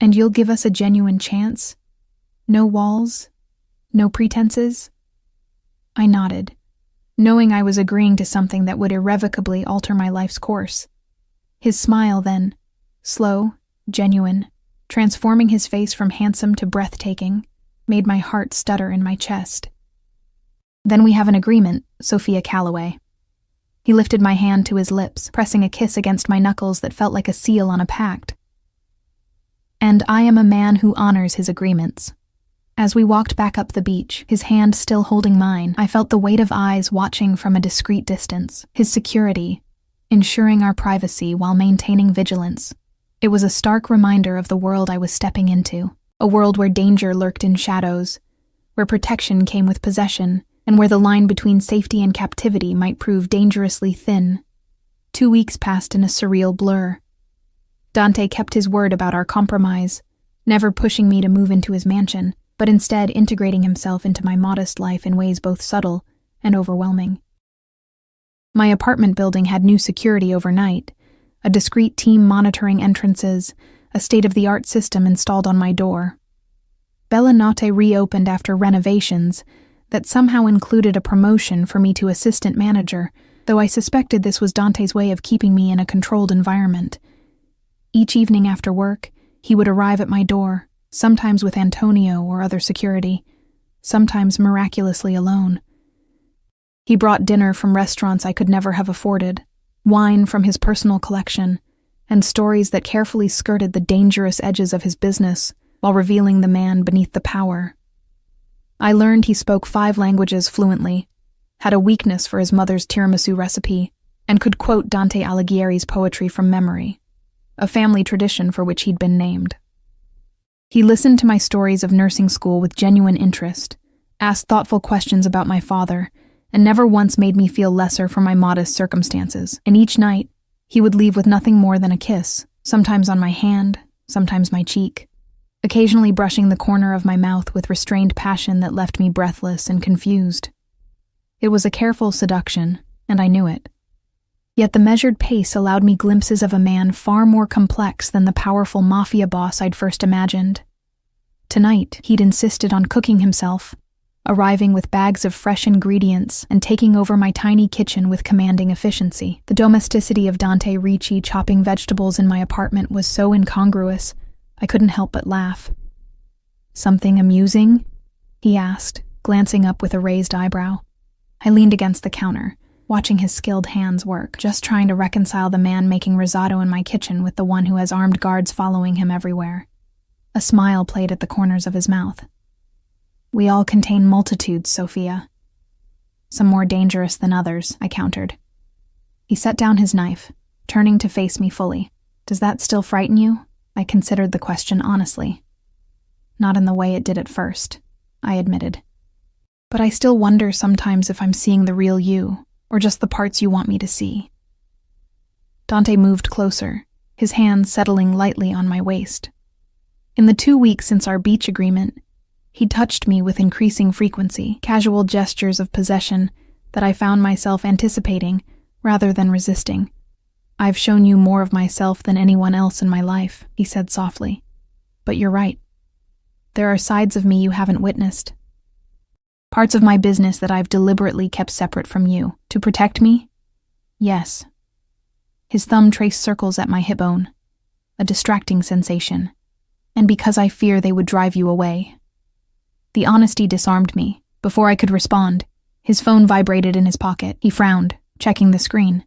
And you'll give us a genuine chance? No walls? No pretenses? I nodded, knowing I was agreeing to something that would irrevocably alter my life's course. His smile then, slow, genuine, transforming his face from handsome to breathtaking, made my heart stutter in my chest. Then we have an agreement, Sophia Calloway. He lifted my hand to his lips, pressing a kiss against my knuckles that felt like a seal on a pact. And I am a man who honors his agreements. As we walked back up the beach, his hand still holding mine, I felt the weight of eyes watching from a discreet distance. His security, ensuring our privacy while maintaining vigilance. It was a stark reminder of the world I was stepping into, a world where danger lurked in shadows, where protection came with possession, and where the line between safety and captivity might prove dangerously thin. 2 weeks passed in a surreal blur. Dante kept his word about our compromise, never pushing me to move into his mansion, but instead integrating himself into my modest life in ways both subtle and overwhelming. My apartment building had new security overnight, a discreet team monitoring entrances, a state-of-the-art system installed on my door. Bella Notte reopened after renovations that somehow included a promotion for me to assistant manager, though I suspected this was Dante's way of keeping me in a controlled environment. Each evening after work, he would arrive at my door, sometimes with Antonio or other security, sometimes miraculously alone. He brought dinner from restaurants I could never have afforded, wine from his personal collection, and stories that carefully skirted the dangerous edges of his business while revealing the man beneath the power. I learned he spoke 5 languages fluently, had a weakness for his mother's tiramisu recipe, and could quote Dante Alighieri's poetry from memory, a family tradition for which he'd been named. He listened to my stories of nursing school with genuine interest, asked thoughtful questions about my father, and never once made me feel lesser for my modest circumstances. And each night, he would leave with nothing more than a kiss, sometimes on my hand, sometimes my cheek, occasionally brushing the corner of my mouth with restrained passion that left me breathless and confused. It was a careful seduction, and I knew it. Yet the measured pace allowed me glimpses of a man far more complex than the powerful Mafia boss I'd first imagined. Tonight, he'd insisted on cooking himself, arriving with bags of fresh ingredients and taking over my tiny kitchen with commanding efficiency. The domesticity of Dante Ricci chopping vegetables in my apartment was so incongruous, I couldn't help but laugh. "Something amusing?" he asked, glancing up with a raised eyebrow. I leaned against the counter, watching his skilled hands work, just trying to reconcile the man making risotto in my kitchen with the one who has armed guards following him everywhere. A smile played at the corners of his mouth. "We all contain multitudes, Sophia. Some more dangerous than others," I countered. He set down his knife, turning to face me fully. "Does that still frighten you?" I considered the question honestly. "Not in the way it did at first," I admitted. "But I still wonder sometimes if I'm seeing the real you, or just the parts you want me to see." Dante moved closer, his hands settling lightly on my waist. In the 2 weeks since our beach agreement, he touched me with increasing frequency, casual gestures of possession that I found myself anticipating rather than resisting. "I've shown you more of myself than anyone else in my life," he said softly. "But you're right. There are sides of me you haven't witnessed. Parts of my business that I've deliberately kept separate from you. To protect me? Yes." His thumb traced circles at my hip bone, a distracting sensation. "And because I fear they would drive you away." The honesty disarmed me. Before I could respond, his phone vibrated in his pocket. He frowned, checking the screen.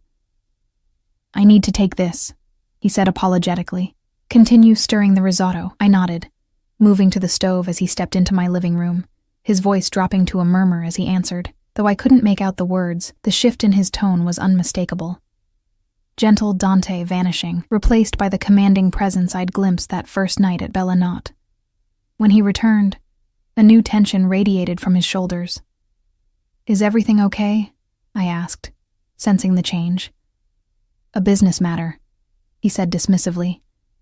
"I need to take this," he said apologetically. "Continue stirring the risotto." I nodded, moving to the stove as he stepped into my living room, his voice dropping to a murmur as he answered. Though I couldn't make out the words, the shift in his tone was unmistakable. Gentle Dante vanishing, replaced by the commanding presence I'd glimpsed that first night at Bella Knot. When he returned, a new tension radiated from his shoulders. "Is everything okay?" I asked, sensing the change. "A business matter," he said dismissively.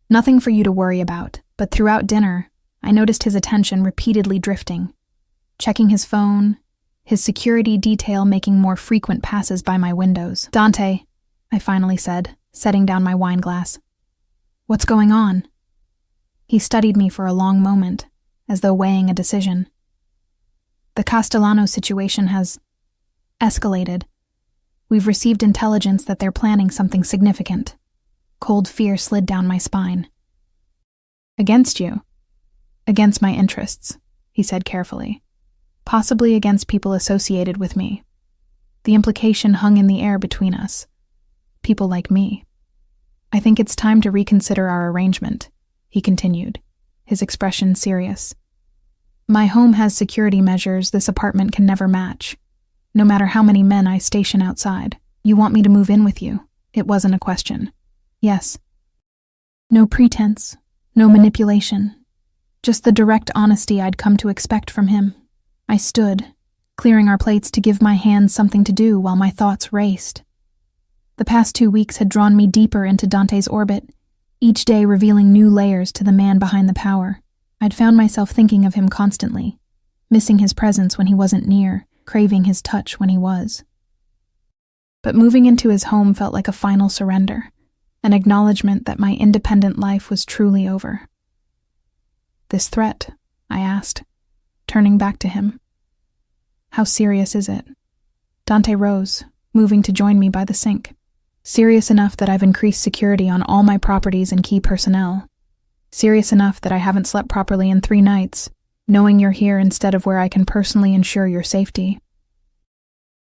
"Nothing for you to worry about," but throughout dinner, I noticed his attention repeatedly drifting, checking his phone, his security detail making more frequent passes by my windows. "Dante," I finally said, setting down my wine glass. "What's going on?" He studied me for a long moment, as though weighing a decision. "The Castellano situation has escalated. We've received intelligence that they're planning something significant." Cold fear slid down my spine. "Against you?" "Against my interests," he said carefully. "Possibly against people associated with me. The implication hung in the air between us. People like me. I think it's time to reconsider our arrangement," he continued, his expression serious. "My home has security measures this apartment can never match, no matter how many men I station outside. You want me to move in with you?" It wasn't a question. "Yes." No pretense, no manipulation, just the direct honesty I'd come to expect from him. I stood, clearing our plates to give my hands something to do while my thoughts raced. The past 2 weeks had drawn me deeper into Dante's orbit, each day revealing new layers to the man behind the power. I'd found myself thinking of him constantly, missing his presence when he wasn't near, craving his touch when he was. But moving into his home felt like a final surrender, an acknowledgement that my independent life was truly over. "This threat?" I asked, turning back to him. "How serious is it?" Dante rose, moving to join me by the sink. "Serious enough that I've increased security on all my properties and key personnel. Serious enough that I haven't slept properly in 3 nights, knowing you're here instead of where I can personally ensure your safety."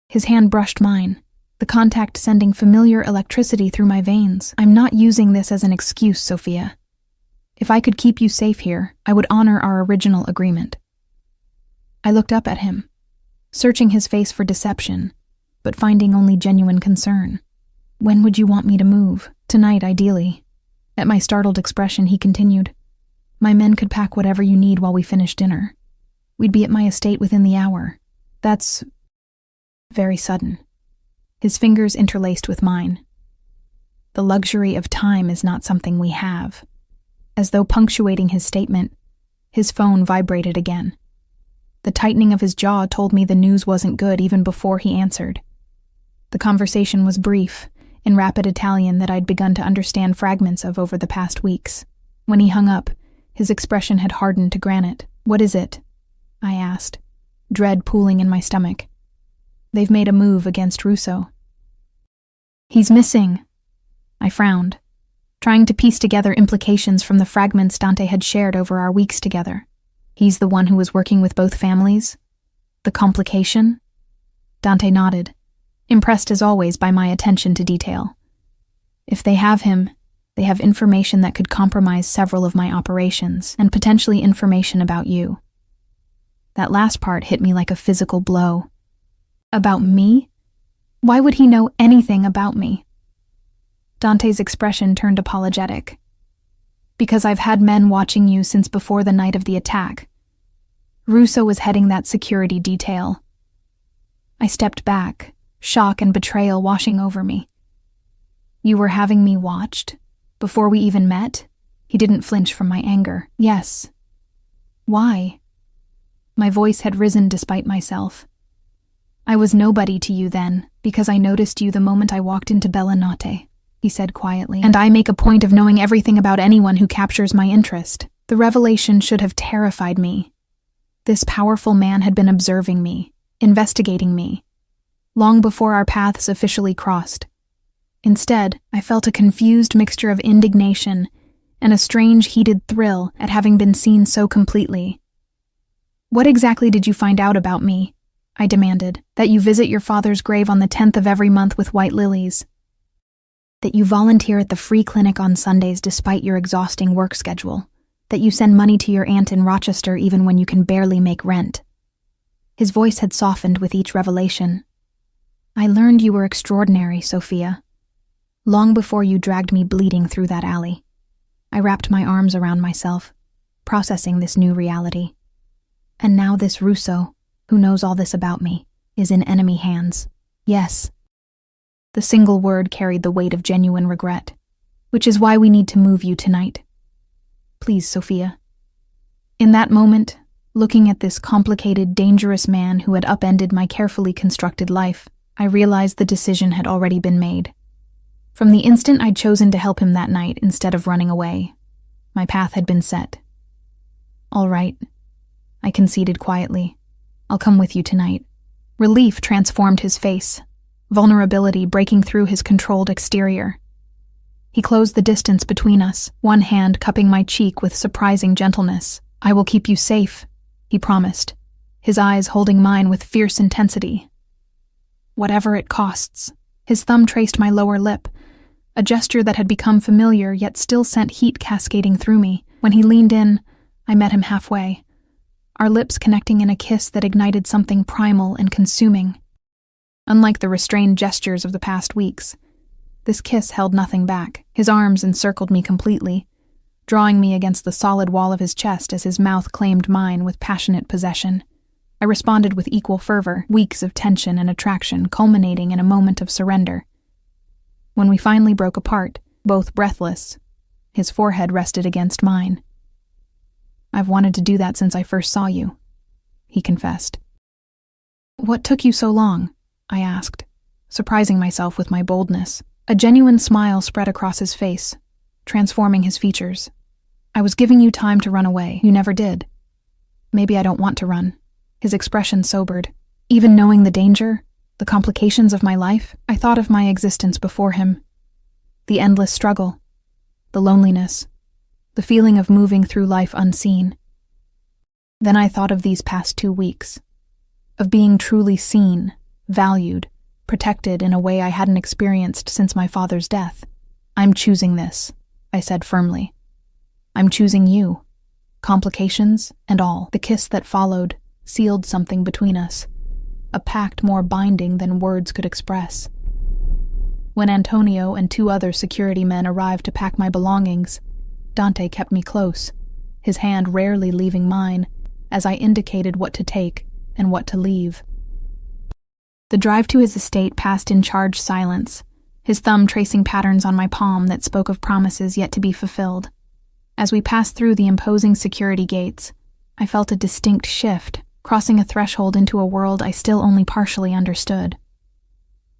His hand brushed mine, the contact sending familiar electricity through my veins. "I'm not using this as an excuse, Sophia. If I could keep you safe here, I would honor our original agreement." I looked up at him, searching his face for deception, but finding only genuine concern. "When would you want me to move?" "Tonight, ideally." At my startled expression, he continued, "My men could pack whatever you need while we finish dinner. We'd be at my estate within the hour. That's very sudden." His fingers interlaced with mine. "The luxury of time is not something we have." As though punctuating his statement, his phone vibrated again. The tightening of his jaw told me the news wasn't good even before he answered. The conversation was brief, in rapid Italian that I'd begun to understand fragments of over the past weeks. When he hung up, His expression had hardened to granite. "What is it?" I asked, dread pooling in my stomach. "They've made a move against Russo." "He's missing." I frowned, trying to piece together implications from the fragments Dante had shared over our weeks together. "He's the one who was working with both families? The complication?" Dante nodded, impressed as always by my attention to detail. "If they have him, they have information that could compromise several of my operations, and potentially information about you." That last part hit me like a physical blow. "About me? Why would he know anything about me?" Dante's expression turned apologetic. "Because I've had men watching you since before the night of the attack. Russo was heading that security detail." I stepped back, shock and betrayal washing over me. "You were having me watched? Before we even met?" He didn't flinch from my anger. "Yes." "Why?" My voice had risen despite myself. "I was nobody to you then, because I noticed you the moment I walked into Bella Notte," he said quietly, "and I make a point of knowing everything about anyone who captures my interest." The revelation should have terrified me. This powerful man had been observing me, investigating me, long before our paths officially crossed. Instead, I felt a confused mixture of indignation and a strange heated thrill at having been seen so completely. "What exactly did you find out about me?" I demanded. "That you visit your father's grave on the 10th of every month with white lilies. That you volunteer at the free clinic on Sundays despite your exhausting work schedule. That you send money to your aunt in Rochester even when you can barely make rent." His voice had softened with each revelation. "I learned you were extraordinary, Sophia. Long before you dragged me bleeding through that alley." I wrapped my arms around myself, processing this new reality. And now this Russo, who knows all this about me, is in enemy hands. Yes. The single word carried the weight of genuine regret. "Which is why we need to move you tonight. Please, Sophia." In that moment, looking at this complicated, dangerous man who had upended my carefully constructed life, I realized the decision had already been made. From the instant I'd chosen to help him that night instead of running away, my path had been set. "All right," I conceded quietly. "I'll come with you tonight." Relief transformed his face, vulnerability breaking through his controlled exterior. He closed the distance between us, one hand cupping my cheek with surprising gentleness. "I will keep you safe," he promised, his eyes holding mine with fierce intensity. "Whatever it costs." His thumb traced my lower lip, a gesture that had become familiar yet still sent heat cascading through me. When he leaned in, I met him halfway, our lips connecting in a kiss that ignited something primal and consuming. Unlike the restrained gestures of the past weeks, this kiss held nothing back. His arms encircled me completely, drawing me against the solid wall of his chest as his mouth claimed mine with passionate possession. I responded with equal fervor, weeks of tension and attraction culminating in a moment of surrender. When we finally broke apart, both breathless, his forehead rested against mine. "I've wanted to do that since I first saw you," he confessed. "What took you so long?" I asked, surprising myself with my boldness. A genuine smile spread across his face, transforming his features. "I was giving you time to run away. You never did. Maybe I don't want to run." His expression sobered. Even knowing the danger, the complications of my life, I thought of my existence before him. The endless struggle, the loneliness, the feeling of moving through life unseen. Then I thought of these past 2 weeks, of being truly seen, valued, protected in a way I hadn't experienced since my father's death. "I'm choosing this," I said firmly. "I'm choosing you, complications and all." The kiss that followed sealed something between us, a pact more binding than words could express. When Antonio and 2 other security men arrived to pack my belongings, Dante kept me close, his hand rarely leaving mine, as I indicated what to take and what to leave. The drive to his estate passed in charged silence, his thumb tracing patterns on my palm that spoke of promises yet to be fulfilled. As we passed through the imposing security gates, I felt a distinct shift, crossing a threshold into a world I still only partially understood.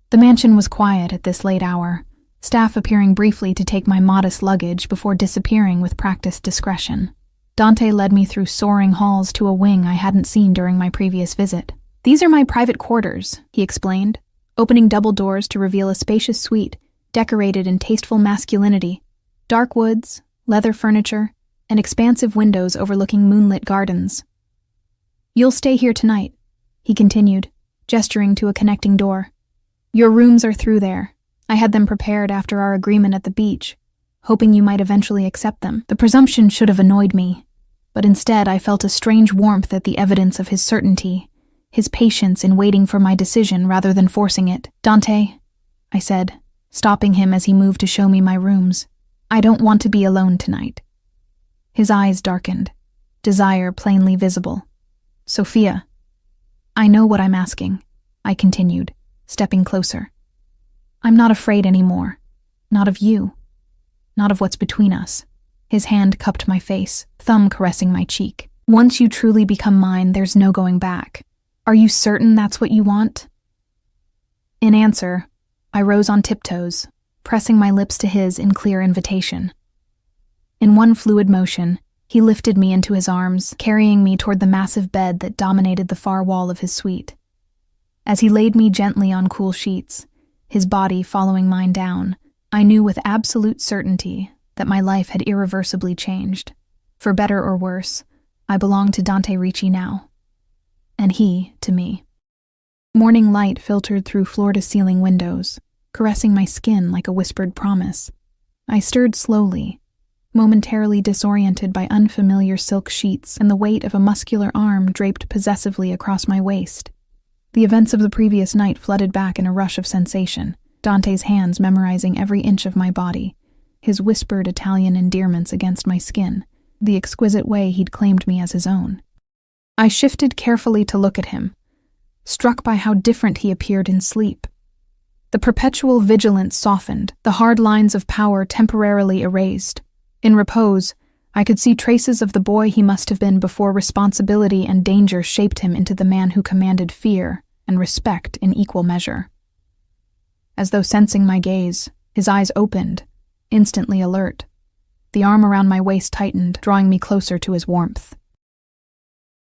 The mansion was quiet at this late hour, staff appearing briefly to take my modest luggage before disappearing with practiced discretion. Dante led me through soaring halls to a wing I hadn't seen during my previous visit. "These are my private quarters," he explained, opening double doors to reveal a spacious suite decorated in tasteful masculinity, dark woods, leather furniture, and expansive windows overlooking moonlit gardens. "You'll stay here tonight," he continued, gesturing to a connecting door. "Your rooms are through there. I had them prepared after our agreement at the beach, hoping you might eventually accept them." The presumption should have annoyed me, but instead I felt a strange warmth at the evidence of his certainty, his patience in waiting for my decision rather than forcing it. "Dante," I said, stopping him as he moved to show me my rooms, "I don't want to be alone tonight." His eyes darkened, desire plainly visible. "Sophia." "I know what I'm asking," I continued, stepping closer. "I'm not afraid anymore. Not of you. Not of what's between us." His hand cupped my face, thumb caressing my cheek. "Once you truly become mine, there's no going back. Are you certain that's what you want?" In answer, I rose on tiptoes, pressing my lips to his in clear invitation. In one fluid motion, he lifted me into his arms, carrying me toward the massive bed that dominated the far wall of his suite. As he laid me gently on cool sheets, his body following mine down, I knew with absolute certainty that my life had irreversibly changed. For better or worse, I belonged to Dante Ricci now, and he to me. Morning light filtered through floor-to-ceiling windows, caressing my skin like a whispered promise. I stirred slowly, momentarily disoriented by unfamiliar silk sheets and the weight of a muscular arm draped possessively across my waist. The events of the previous night flooded back in a rush of sensation, Dante's hands memorizing every inch of my body, his whispered Italian endearments against my skin, the exquisite way he'd claimed me as his own. I shifted carefully to look at him, struck by how different he appeared in sleep. The perpetual vigilance softened, the hard lines of power temporarily erased. In repose, I could see traces of the boy he must have been before responsibility and danger shaped him into the man who commanded fear and respect in equal measure. As though sensing my gaze, his eyes opened, instantly alert. The arm around my waist tightened, drawing me closer to his warmth.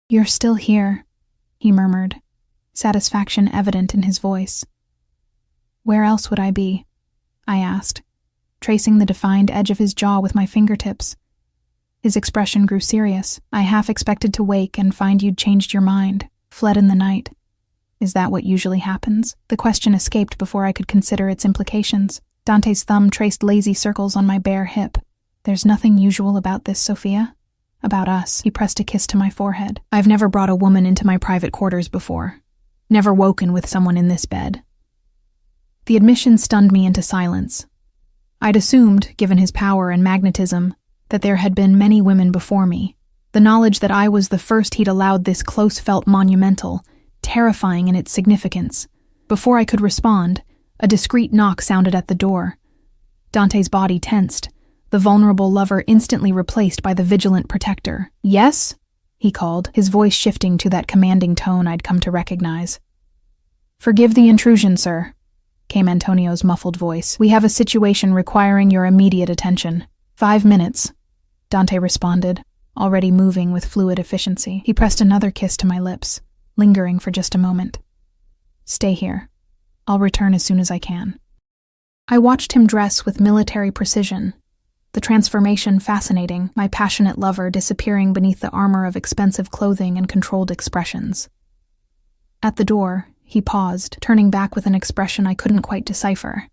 "You're still here," he murmured, satisfaction evident in his voice. "Where else would I be?" I asked, tracing the defined edge of his jaw with my fingertips. His expression grew serious. "I half expected to wake and find you'd changed your mind, fled in the night. Is that what usually happens?" The question escaped before I could consider its implications. Dante's thumb traced lazy circles on my bare hip. "There's nothing usual about this, Sophia. About us." He pressed a kiss to my forehead. "I've never brought a woman into my private quarters before. Never woken with someone in this bed." The admission stunned me into silence. I'd assumed, given his power and magnetism, that there had been many women before me. The knowledge that I was the first he'd allowed this close felt monumental, terrifying in its significance. Before I could respond, a discreet knock sounded at the door. Dante's body tensed, the vulnerable lover instantly replaced by the vigilant protector. "Yes?" he called, his voice shifting to that commanding tone I'd come to recognize. "Forgive the intrusion, sir," came Antonio's muffled voice. "We have a situation requiring your immediate attention." "5 minutes," Dante responded, already moving with fluid efficiency. He pressed another kiss to my lips, lingering for just a moment. "Stay here. I'll return as soon as I can." I watched him dress with military precision, the transformation fascinating, my passionate lover disappearing beneath the armor of expensive clothing and controlled expressions. At the door, he paused, turning back with an expression I couldn't quite decipher.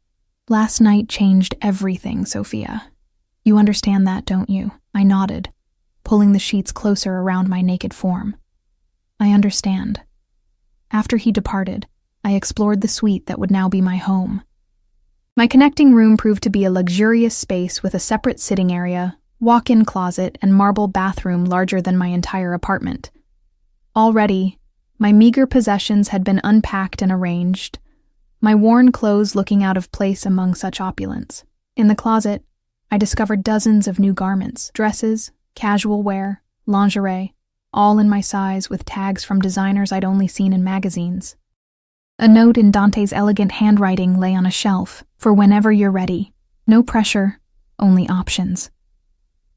"Last night changed everything, Sophia. You understand that, don't you?" I nodded, pulling the sheets closer around my naked form. "I understand." After he departed, I explored the suite that would now be my home. My connecting room proved to be a luxurious space with a separate sitting area, walk-in closet, and marble bathroom larger than my entire apartment. Already, my meager possessions had been unpacked and arranged, my worn clothes looking out of place among such opulence. In the closet, I discovered dozens of new garments, dresses, casual wear, lingerie, all in my size with tags from designers I'd only seen in magazines. A note in Dante's elegant handwriting lay on a shelf, for whenever you're ready. No pressure, only options.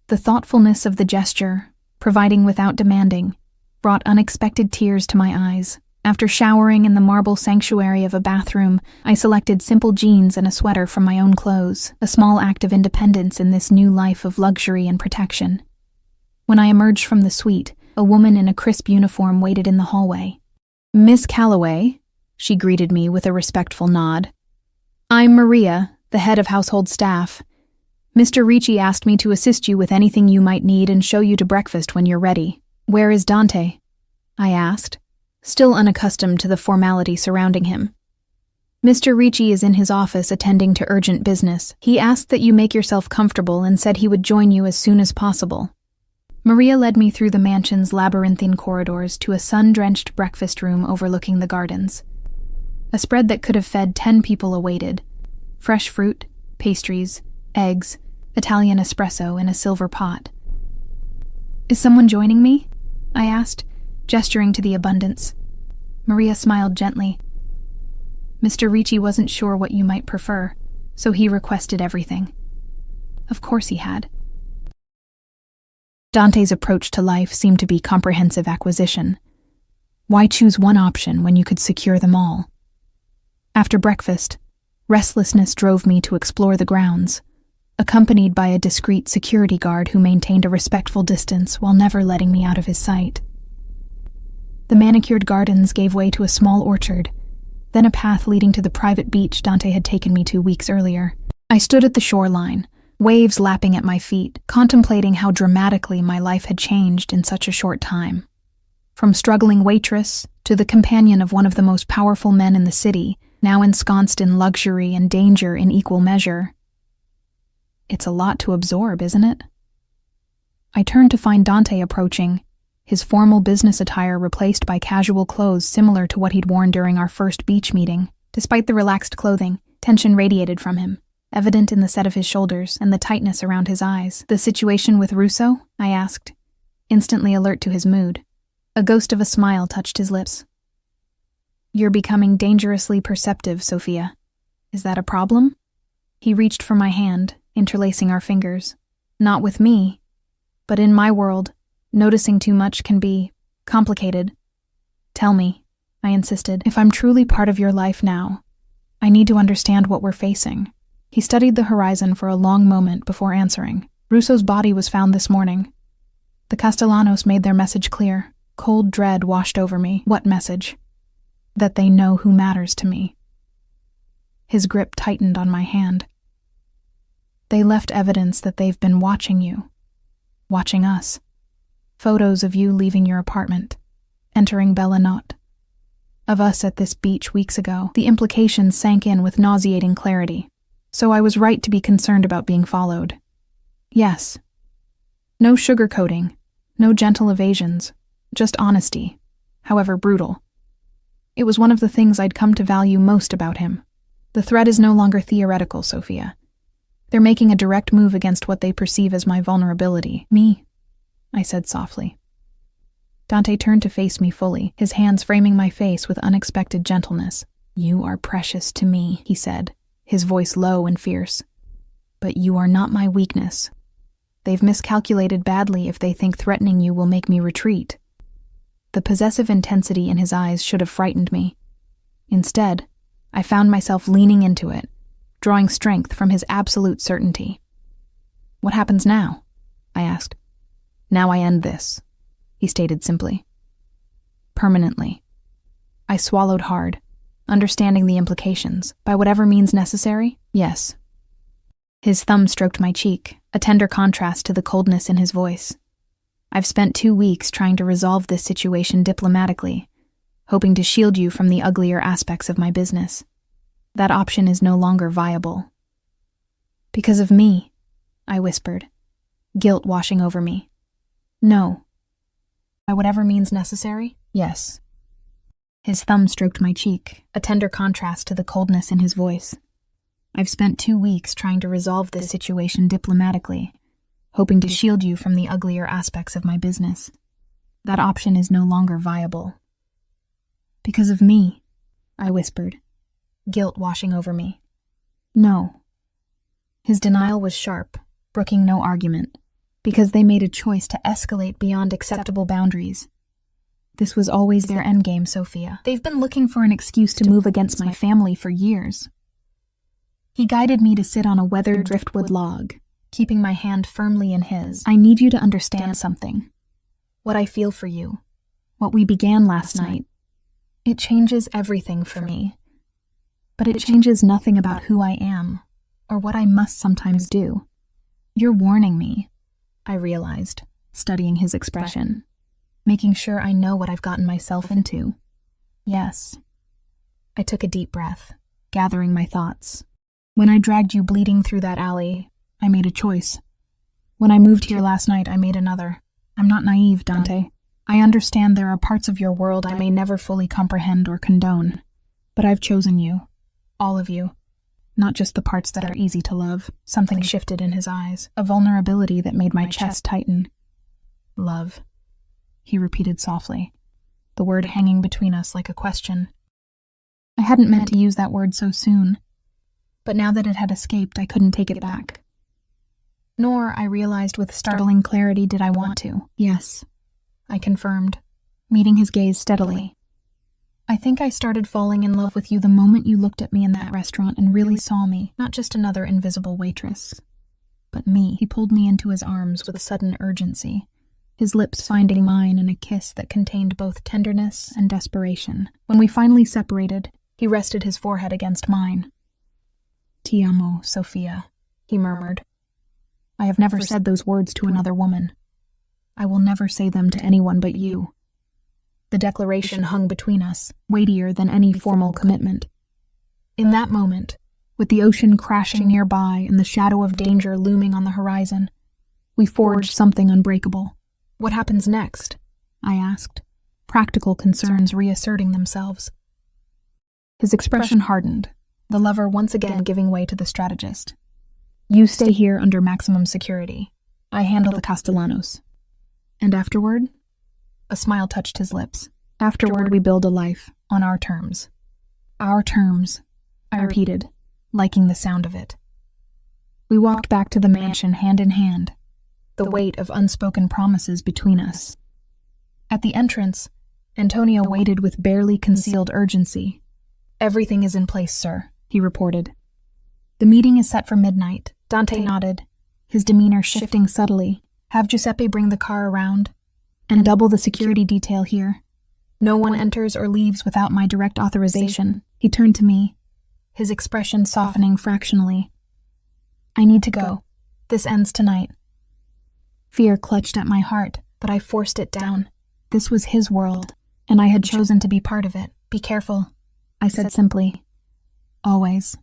The thoughtfulness of the gesture, providing without demanding, brought unexpected tears to my eyes. After showering in the marble sanctuary of a bathroom, I selected simple jeans and a sweater from my own clothes, a small act of independence in this new life of luxury and protection. When I emerged from the suite, a woman in a crisp uniform waited in the hallway. "Miss Calloway," she greeted me with a respectful nod. "I'm Maria, the head of household staff. Mr. Ricci asked me to assist you with anything you might need and show you to breakfast when you're ready." "Where is Dante?" I asked, still unaccustomed to the formality surrounding him. "Mr. Ricci is in his office attending to urgent business. He asked that you make yourself comfortable and said he would join you as soon as possible." Maria led me through the mansion's labyrinthine corridors to a sun-drenched breakfast room overlooking the gardens. A spread that could have fed 10 people awaited. Fresh fruit, pastries, eggs, Italian espresso in a silver pot. "Is someone joining me?" I asked, gesturing to the abundance. Maria smiled gently. "Mr. Ricci wasn't sure what you might prefer, so he requested everything." Of course he had. Dante's approach to life seemed to be comprehensive acquisition. Why choose one option when you could secure them all? After breakfast, restlessness drove me to explore the grounds, accompanied by a discreet security guard who maintained a respectful distance while never letting me out of his sight. The manicured gardens gave way to a small orchard, then a path leading to the private beach Dante had taken me to weeks earlier. I stood at the shoreline, waves lapping at my feet, contemplating how dramatically my life had changed in such a short time. From struggling waitress to the companion of one of the most powerful men in the city, now ensconced in luxury and danger in equal measure. It's a lot to absorb, isn't it? I turned to find Dante approaching, his formal business attire replaced by casual clothes similar to what he'd worn during our first beach meeting. Despite the relaxed clothing, tension radiated from him, evident in the set of his shoulders and the tightness around his eyes. "The situation with Russo?" I asked, instantly alert to his mood. A ghost of a smile touched his lips. "You're becoming dangerously perceptive, Sophia. Is that a problem?" He reached for my hand, interlacing our fingers. "Not with me, but in my world, noticing too much can be complicated." "Tell me," I insisted, "if I'm truly part of your life now, I need to understand what we're facing." He studied the horizon for a long moment before answering. "Russo's body was found this morning. The Castellanos made their message clear. Cold dread washed over me." "What message?" "That they know who matters to me." His grip tightened on my hand. "They left evidence that they've been watching you. Watching us. Photos of you leaving your apartment, entering Bella Notte. Of us at this beach weeks ago." The implications sank in with nauseating clarity. "So I was right to be concerned about being followed." "Yes. No sugarcoating, no gentle evasions, just honesty, however brutal. It was one of the things I'd come to value most about him. The threat is no longer theoretical, Sophia. They're making a direct move against what they perceive as my vulnerability." "Me?" I said softly. Dante turned to face me fully, his hands framing my face with unexpected gentleness. "You are precious to me," he said, his voice low and fierce. "But you are not my weakness. They've miscalculated badly if they think threatening you will make me retreat." The possessive intensity in his eyes should have frightened me. Instead, I found myself leaning into it, drawing strength from his absolute certainty. "What happens now?" I asked. "Now I end this," he stated simply. "Permanently." I swallowed hard, understanding the implications. "By whatever means necessary?" "Yes." His thumb stroked my cheek, a tender contrast to the coldness in his voice. "I've spent 2 weeks trying to resolve this situation diplomatically, hoping to shield you from the uglier aspects of my business. That option is no longer viable." "Because of me," I whispered, guilt washing over me. "No." "By whatever means necessary?" "Yes." His thumb stroked my cheek, a tender contrast to the coldness in his voice. "I've spent 2 weeks trying to resolve this situation diplomatically, hoping to shield you from the uglier aspects of my business. That option is no longer viable." "Because of me," I whispered, guilt washing over me. "No." His denial was sharp, brooking no argument. because they made a choice to escalate beyond acceptable boundaries. This was always their endgame, Sophia. They've been looking for an excuse to move against my family for years. He guided me to sit on a weathered driftwood log, keeping my hand firmly in his. I need you to understand something. What I feel for you, what we began last night, it changes everything for me. But it changes nothing about who I am, or what I must sometimes do. You're warning me, I realized, studying his expression, making sure I know what I've gotten myself into. Yes. I took a deep breath, gathering my thoughts. When I dragged you bleeding through that alley, I made a choice. When I moved here last night, I made another. I'm not naive, Dante. I understand there are parts of your world I may never fully comprehend or condone. But I've chosen you. All of you. Not just the parts that are easy to love. Something shifted in his eyes, a vulnerability that made my chest tighten. Love, he repeated softly, the word hanging between us like a question. I hadn't meant to use that word so soon, but now that it had escaped, I couldn't take it back. Nor, I realized with startling clarity, did I want to. Yes, I confirmed, meeting his gaze steadily. I think I started falling in love with you the moment you looked at me in that restaurant and really saw me, not just another invisible waitress, but me. He pulled me into his arms with sudden urgency, his lips finding mine in a kiss that contained both tenderness and desperation. When we finally separated, he rested his forehead against mine. Ti amo, Sophia, he murmured. I have never said those words to another woman. I will never say them to anyone but you. The declaration hung between us, weightier than any formal commitment. In that moment, with the ocean crashing nearby and the shadow of danger looming on the horizon, we forged something unbreakable. What happens next? I asked, practical concerns reasserting themselves. His expression hardened, the lover once again giving way to the strategist. You stay here under maximum security. I handle the Castellanos. And afterward? A smile touched his lips. Afterward, we build a life, on our terms. Our terms, I repeated, liking the sound of it. We walked back to the mansion hand in hand, the weight of unspoken promises between us. At the entrance, Antonio waited with barely concealed urgency. Everything is in place, sir, he reported. The meeting is set for midnight. Dante nodded, his demeanor shifting subtly. Have Giuseppe bring the car around, and double the security detail here. No one enters or leaves without my direct authorization. He turned to me, his expression softening fractionally. I need to go. This ends tonight. Fear clutched at my heart, but I forced it down. This was his world, and I had chosen to be part of it. Be careful, I said simply. Always.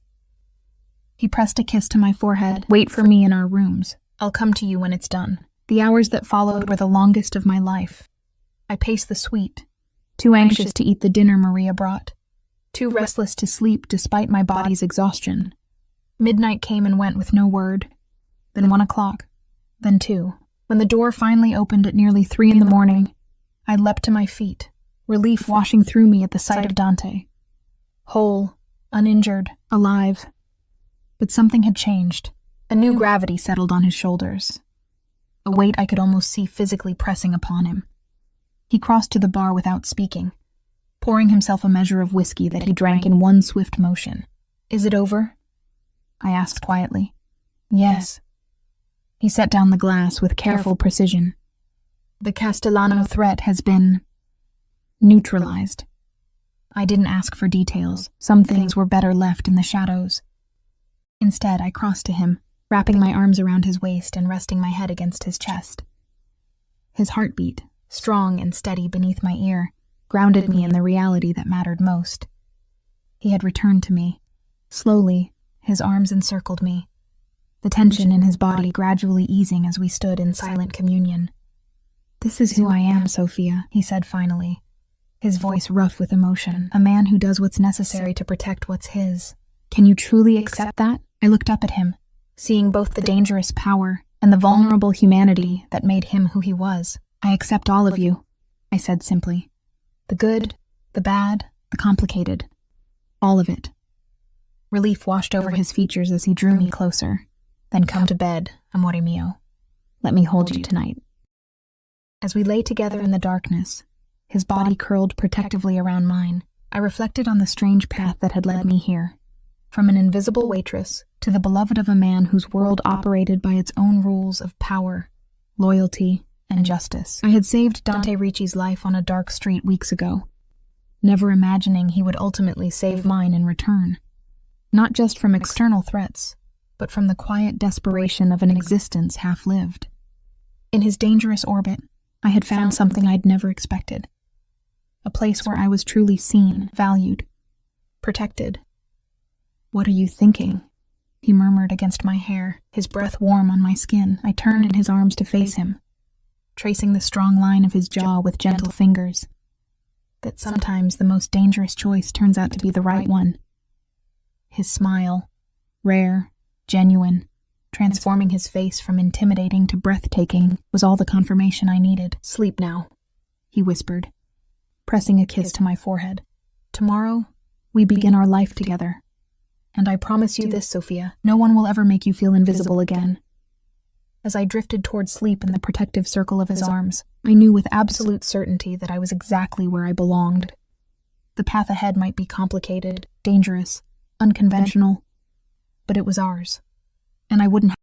He pressed a kiss to my forehead. Wait for me in our rooms. I'll come to you when it's done. The hours that followed were the longest of my life. I paced the suite, too anxious to eat the dinner Maria brought, too restless to sleep despite my body's exhaustion. Midnight came and went with no word. Then 1 o'clock, then 2. When the door finally opened at nearly 3 in the morning, I leapt to my feet, relief washing through me at the sight of Dante. Whole, uninjured, alive. But something had changed. A new gravity settled on his shoulders, a weight I could almost see physically pressing upon him. He crossed to the bar without speaking, pouring himself a measure of whiskey that he drank in one swift motion. Is it over? I asked quietly. Yes. He set down the glass with careful precision. The Castellano threat has been neutralized. I didn't ask for details. Some things were better left in the shadows. Instead, I crossed to him, wrapping my arms around his waist and resting my head against his chest. His heartbeat, strong and steady beneath my ear, grounded me in the reality that mattered most. He had returned to me. Slowly, his arms encircled me, the tension in his body gradually easing as we stood in silent communion. This is who I am, Sophia, he said finally, his voice rough with emotion. A man who does what's necessary to protect what's his. Can you truly accept that? I looked up at him, seeing both the dangerous power and the vulnerable humanity that made him who he was. I accept all of you, I said simply. The good, the bad, the complicated. All of it. Relief washed over his features as he drew me closer. Then come to bed, amore mio. Let me hold you tonight. As we lay together in the darkness, his body curled protectively around mine, I reflected on the strange path that had led me here. From an invisible waitress to the beloved of a man whose world operated by its own rules of power, loyalty, and justice. I had saved Dante Ricci's life on a dark street weeks ago, never imagining he would ultimately save mine in return. Not just from external threats, but from the quiet desperation of an existence half-lived. In his dangerous orbit, I had found something I'd never expected. A place where I was truly seen, valued, protected. "What are you thinking?" he murmured against my hair, his breath warm on my skin. I turned in his arms to face him, tracing the strong line of his jaw with gentle fingers. That sometimes the most dangerous choice turns out to be the right one. His smile, rare, genuine, transforming his face from intimidating to breathtaking, was all the confirmation I needed. "Sleep now," he whispered, pressing a kiss to my forehead. "Tomorrow, we begin our life together. And I promise you this, Sophia, no one will ever make you feel invisible again." As I drifted toward sleep in the protective circle of his arms, I knew with absolute certainty that I was exactly where I belonged. The path ahead might be complicated, dangerous, unconventional, but it was ours, and I wouldn't